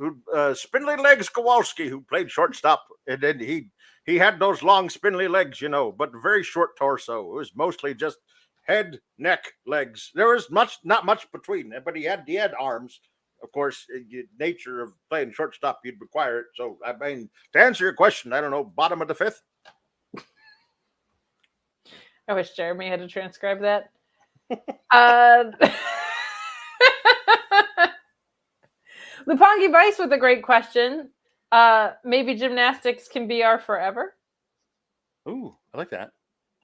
Kowalski, who played shortstop, and then he had those long spindly legs, but very short torso. It was mostly just head, neck, legs. There was not much between, but he had arms of course, nature of playing shortstop, you'd require it. So, I mean, to answer your question, I don't know, bottom of the fifth. I wish Jeremy had to transcribe that. Lupongi Vice with a great question. Maybe gymnastics can be our forever. Ooh, I like that.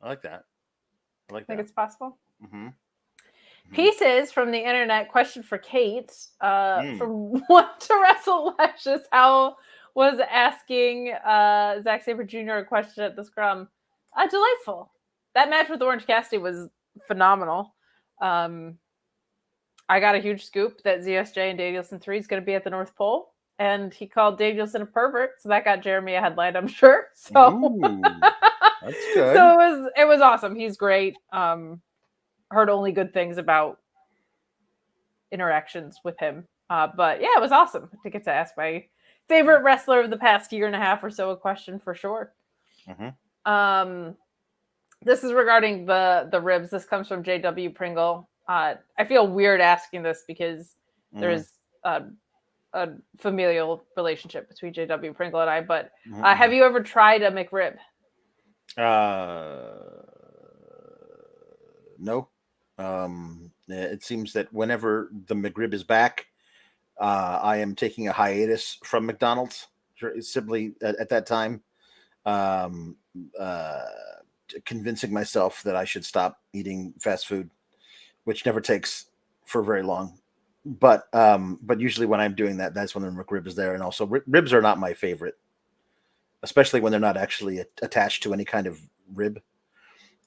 I think it's possible. Mm-hmm. Pieces from the internet. Question for Kate. From What to Wrestle Lashes. How was asking Zack Sabre Jr. a question at the Scrum. Delightful. That match with Orange Cassidy was phenomenal. I got a huge scoop that ZSJ and Danielson 3 is going to be at the North Pole, and he called Danielson a pervert, so that got Jeremy a headline, I'm sure. So that's good. So it was awesome. He's great. Heard only good things about interactions with him. But yeah, it was awesome to get to ask my favorite wrestler of the past year and a half or so a question for sure. This is regarding the ribs. This comes from JW Pringle. I feel weird asking this because there is a familial relationship between JW Pringle and I, but have you ever tried a McRib? No. It seems that whenever the McRib is back, I am taking a hiatus from McDonald's. Simply at that time, convincing myself that I should stop eating fast food, which never takes for very long. But usually when I'm doing that, that's when the McRib is there. And also ribs are not my favorite, especially when they're not actually attached to any kind of rib,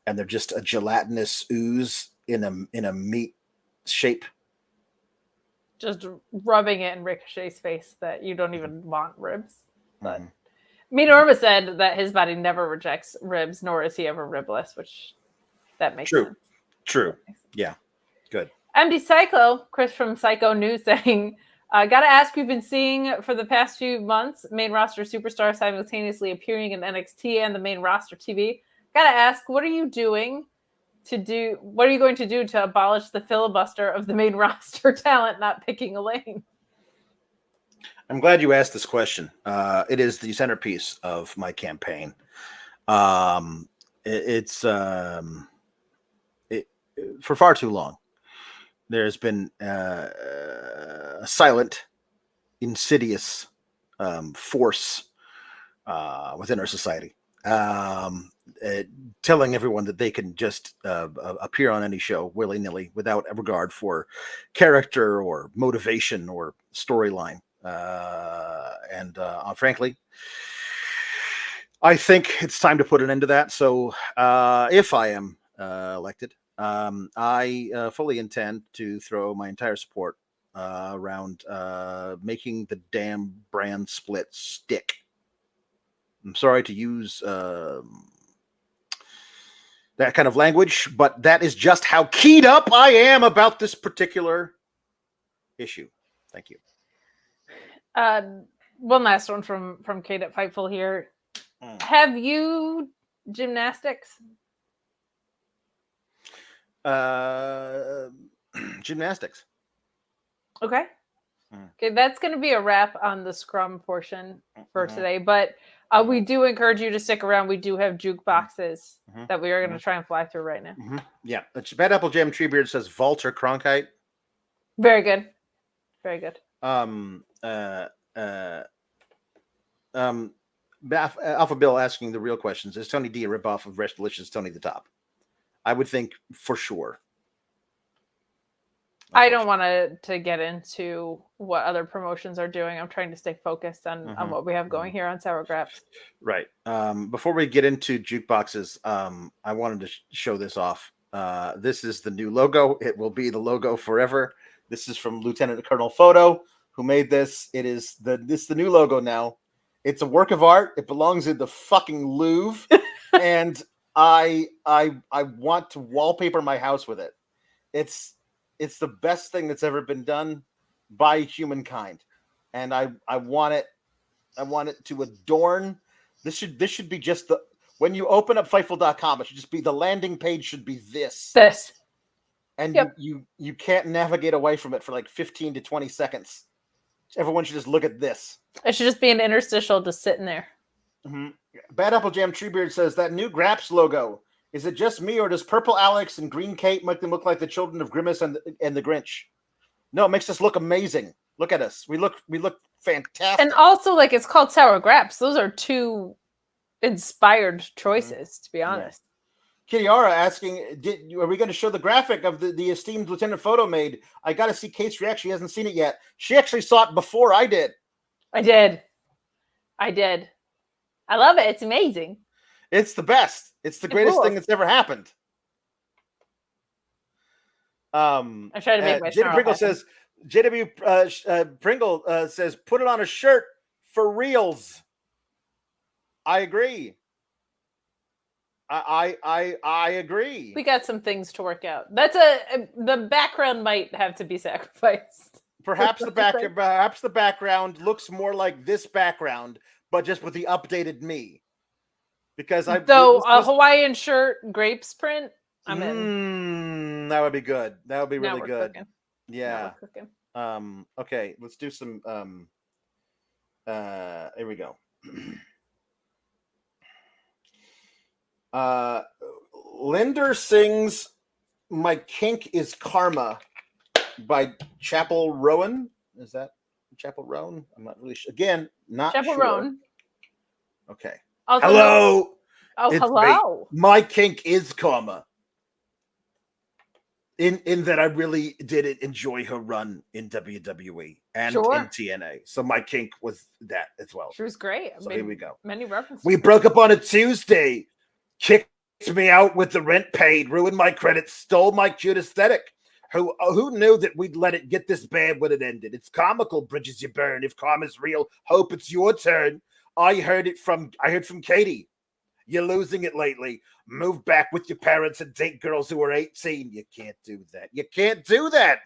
and they're just a gelatinous ooze in a meat shape. Just rubbing it in Ricochet's face that you don't even want ribs. But Norma said that his body never rejects ribs, nor is he ever ribless, which that makes sense. True. Yeah. Good. MD Psycho, Chris from Psycho News saying, gotta ask, we've been seeing for the past few months main roster superstars simultaneously appearing in NXT and the main roster TV. Gotta ask, what are you going to do to abolish the filibuster of the main roster talent not picking a lane? I'm glad you asked this question. It is the centerpiece of my campaign. It's for far too long. There's been a silent, insidious force within our society, telling everyone that they can just appear on any show willy-nilly without regard for character or motivation or storyline. And frankly, I think it's time to put an end to that. So if I am elected, I fully intend to throw my entire support around making the damn brand split stick. I'm sorry to use that kind of language, but that is just how keyed up I am about this particular issue. Thank you. One last one from Kate at Fightful here. Have you gymnastics? Gymnastics. Okay. Okay, that's going to be a wrap on the scrum portion for today, but we do encourage you to stick around. We do have jukeboxes that we are going to try and fly through right now. Yeah. Bad Apple Jam Treebeard says Walter Cronkite. Very good. Very good. Alpha Bill asking the real questions. Is Tony D a ripoff of Rest Delicious Tony the Top? I would think for sure. I don't want to get into what other promotions are doing. I'm trying to stay focused on what we have going here on Sour Graps. Right. Before we get into jukeboxes, I wanted to show this off. This is the new logo. It will be the logo forever. This is from Lieutenant Colonel Photo, who made this. This is the new logo now. It's a work of art. It belongs in the fucking Louvre, and I want to wallpaper my house with it. It's the best thing that's ever been done by humankind, and I want it to adorn. This should be just when you open up Fightful.com, it should just be the landing page should be this. and you can't navigate away from it for like 15 to 20 seconds. Everyone should just look at this. It should just be an interstitial just sitting there. Mm-hmm. Bad Apple Jam Treebeard says that new Graps logo. Is it just me, or does Purple Alex and Green Kate make them look like the children of Grimace and the Grinch? No, it makes us look amazing. Look at us. We look fantastic. And also, like, it's called Sour Graps. Those are two inspired choices, to be honest. Yeah. Kitiara asking, are we going to show the graphic of the esteemed Lieutenant Photo made? I got to see Kate's reaction. She hasn't seen it yet. She actually saw it before I did. I did. I love it. It's amazing. It's the best. It's the greatest thing that's ever happened. I'm trying to make my Jada Pringle says, JW Pringle says, put it on a shirt for reals. I agree. I agree. We got some things to work out. The background might have to be sacrificed. Perhaps the background looks more like this background, but just with the updated me. Because a Hawaiian shirt, grapes print, I'm in. That would be good. That would be really good. Cooking. Yeah. Okay, let's do some here we go. Linder sings My Kink is Karma by Chapel Rowan. Is that Chapel Rowan? I'm not really sure. Again, not Chapel sure. Rowan. Okay. Also, hello. Oh, hello. My kink is Karma. In that I really did enjoy her run in WWE and in TNA. So my kink was that as well. She was great. So here we go. Many references. We broke up on a Tuesday. Kicked me out with the rent paid. Ruined my credit. Stole my cute aesthetic. Who knew that we'd let it get this bad when it ended? It's comical, bridges you burn. If karma's real, hope it's your turn. I heard from Katie. You're losing it lately. Move back with your parents and date girls who are 18. You can't do that. You can't do that.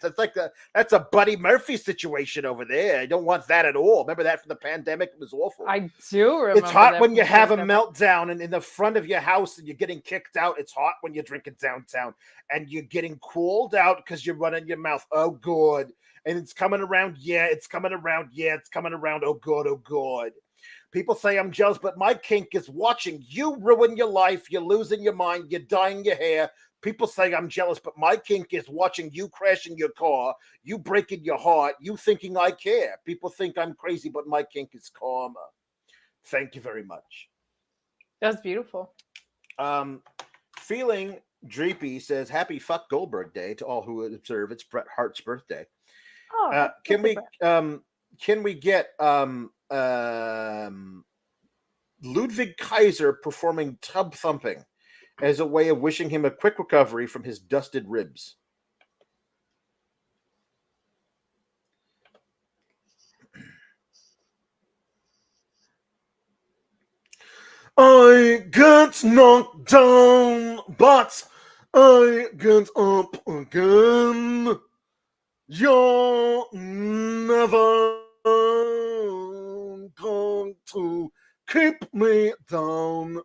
That's a Buddy Murphy situation over there. I don't want that at all. Remember that from the pandemic? It was awful. I do remember. It's hot when you have a meltdown and in the front of your house and you're getting kicked out. It's hot when you're drinking downtown and you're getting called out because you're running your mouth. Oh, good. And it's coming around. Yeah, it's coming around. Yeah, it's coming around. Oh, good. Oh, good. People say I'm jealous, but my kink is watching you ruin your life. You're losing your mind. You're dyeing your hair. People say I'm jealous, but my kink is watching you crashing your car, you breaking your heart, you thinking I care. People think I'm crazy, but my kink is karma. Thank you very much. That was beautiful. Feeling Dreepy says, happy fuck Goldberg Day to all who observe. It's Bret Hart's birthday. Oh, can we get Ludwig Kaiser performing tub thumping as a way of wishing him a quick recovery from his dusted ribs? I get knocked down, but I get up again. You're never going to keep me down.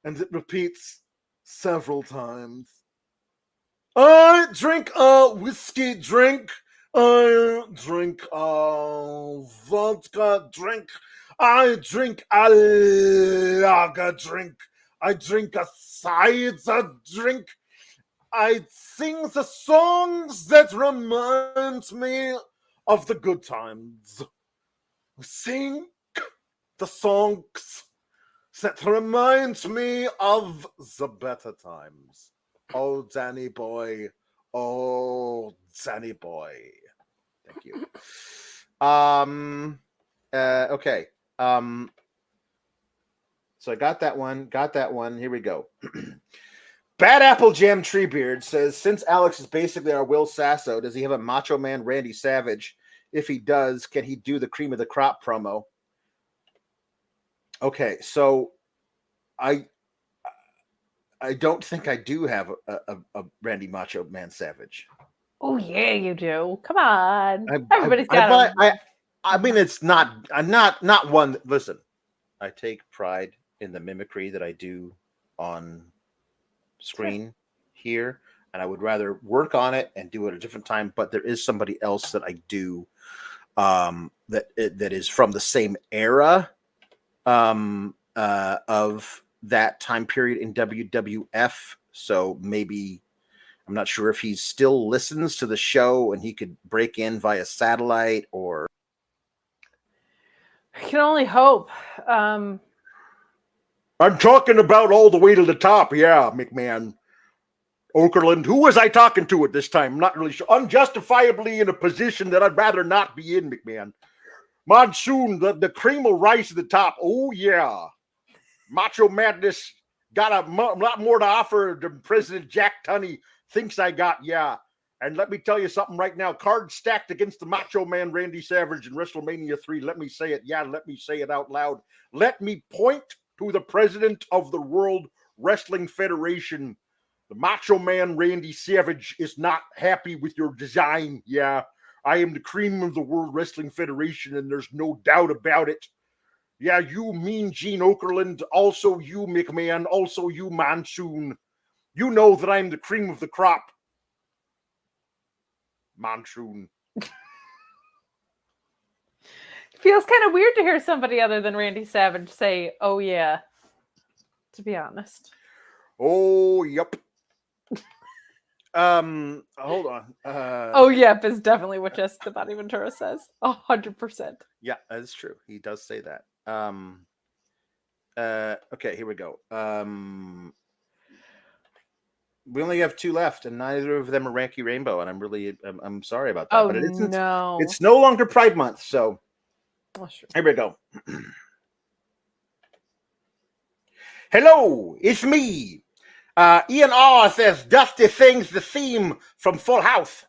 And it repeats several times. I drink a whiskey drink. I drink a vodka drink. I drink a lager drink. I drink a cider drink. I sing the songs that remind me of the good times. Sing the songs that remind me of the better times. Oh, Danny boy. Oh, Danny boy. Thank you. Okay. So I got that one. Here we go. Bad Apple Jam Treebeard says, since Alex is basically our Will Sasso, does he have a Macho Man Randy Savage? If he does, can he do the cream of the crop promo? Okay, so I don't think I do have a Randy Macho Man Savage. Oh yeah, you do. Come on, everybody's got him. I mean, it's not. I'm not one. Listen, I take pride in the mimicry that I do on screen here. and I would rather work on it and do it at a different time. But there is somebody else that I do that is from the same era of that time period in WWF. So maybe I'm not sure if he still listens to the show and he could break in via satellite or. I can only hope. I'm talking about all the way to the top. Yeah, McMahon. Okerlund. Who was I talking to at this time? I'm not really sure. Unjustifiably in a position that I'd rather not be in, McMahon. Monsoon, the cream will rise to the top. Oh, yeah. Macho Madness got a lot more to offer than President Jack Tunney thinks I got. Yeah. And let me tell you something right now. Cards stacked against the Macho Man Randy Savage in WrestleMania 3. Let me say it. Yeah, let me say it out loud. Let me point to the president of the World Wrestling Federation. The Macho Man Randy Savage is not happy with your design. Yeah, I am the cream of the World Wrestling Federation, and there's no doubt about it. Yeah, you Mean Gene Okerlund, also you McMahon, also you Monsoon. You know that I'm the cream of the crop. Monsoon. Feels kind of weird to hear somebody other than Randy Savage say, "Oh yeah," to be honest. Oh, yep. Hold on. Oh, yep is definitely what Jessica Bate Ventura says. 100%. Yeah, that's true. He does say that. Okay, here we go. We only have 2 left, and neither of them are Ranky Rainbow, and I'm sorry about that. Oh, but it isn't. No. It's no longer Pride Month, so Sure. Here we go. Hello, it's me. Ian R says Dusty sings the theme from Full House.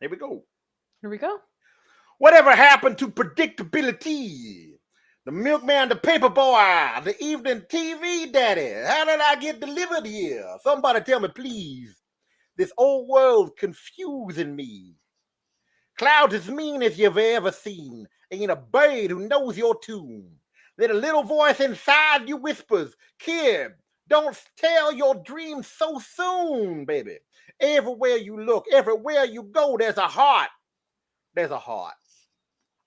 Here we go. Here we go. Whatever happened to predictability? The milkman, the paper boy, the evening TV daddy. How did I get delivered here? Somebody tell me, please. This old world confusing me. Clouds as mean as you've ever seen. Ain't a bird who knows your tune. Then a little voice inside you whispers, kid, don't tell your dreams so soon, baby. Everywhere you look, everywhere you go, there's a heart. There's a heart.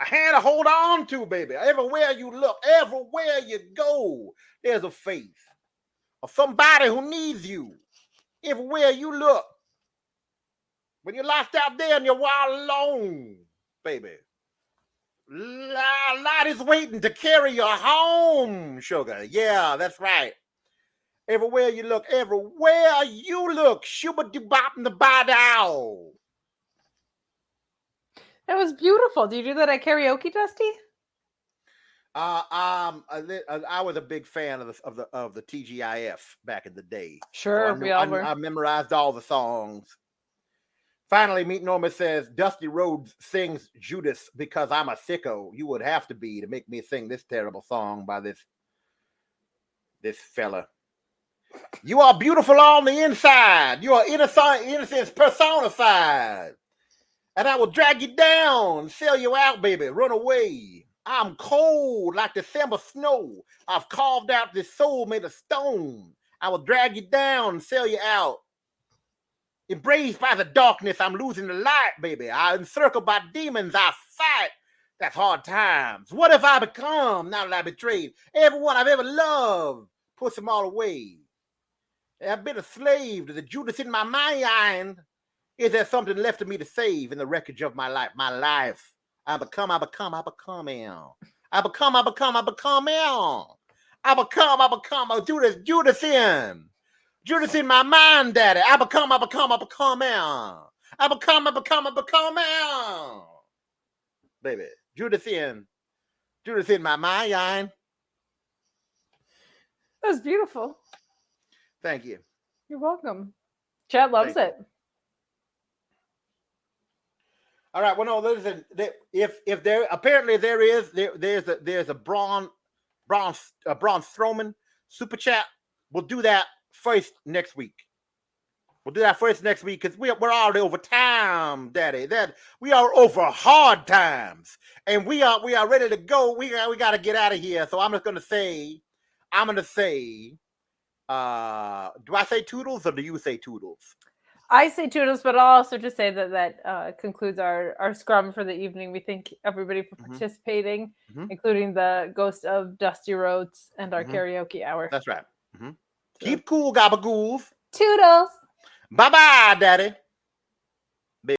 A hand to hold on to, baby. Everywhere you look, everywhere you go, there's a faith. Or somebody who needs you. Everywhere you look. When you're lost out there and you're all alone, baby. Light is waiting to carry you home, sugar. Yeah, that's right. Everywhere you look, shuba doo-bop in the ba-dow. That was beautiful. Do you do that at karaoke, Dusty? I was a big fan of the TGIF back in the day. Sure, so we all were. I memorized all the songs. Finally, Meet Norma says, Dusty Rhodes sings Judas because I'm a sicko. You would have to be to make me sing this terrible song by this fella. You are beautiful on the inside. You are innocence personified. And I will drag you down, sell you out, baby, run away. I'm cold like December snow. I've carved out this soul made of stone. I will drag you down, sell you out. Embraced by the darkness, I'm losing the light, baby. I'm encircled by demons, I fight. That's hard times. What have I become now that I betrayed everyone I've ever loved? Push them all away. I've been a slave to the Judas in my mind. Is there something left of me to save in the wreckage of my life? My life. I become him. I become Judas in. Judas in my mind, daddy. I become him. Baby, Judas in my mind. That was beautiful. Thank you. You're welcome. Chat loves it. All right. Well, no, listen. If there apparently there's a Braun Strowman super chat. We'll do that first next week. Because we're already over time, Daddy. That we are over hard times, and we are ready to go. We got to get out of here. So I'm gonna say, Do I say toodles or do you say toodles? I say toodles, but I'll also just say that concludes our scrum for the evening. We thank everybody for participating, including the ghost of Dusty Rhodes and our karaoke hour. That's right. So. Keep cool, gabagools. Toodles. Bye-bye, Daddy.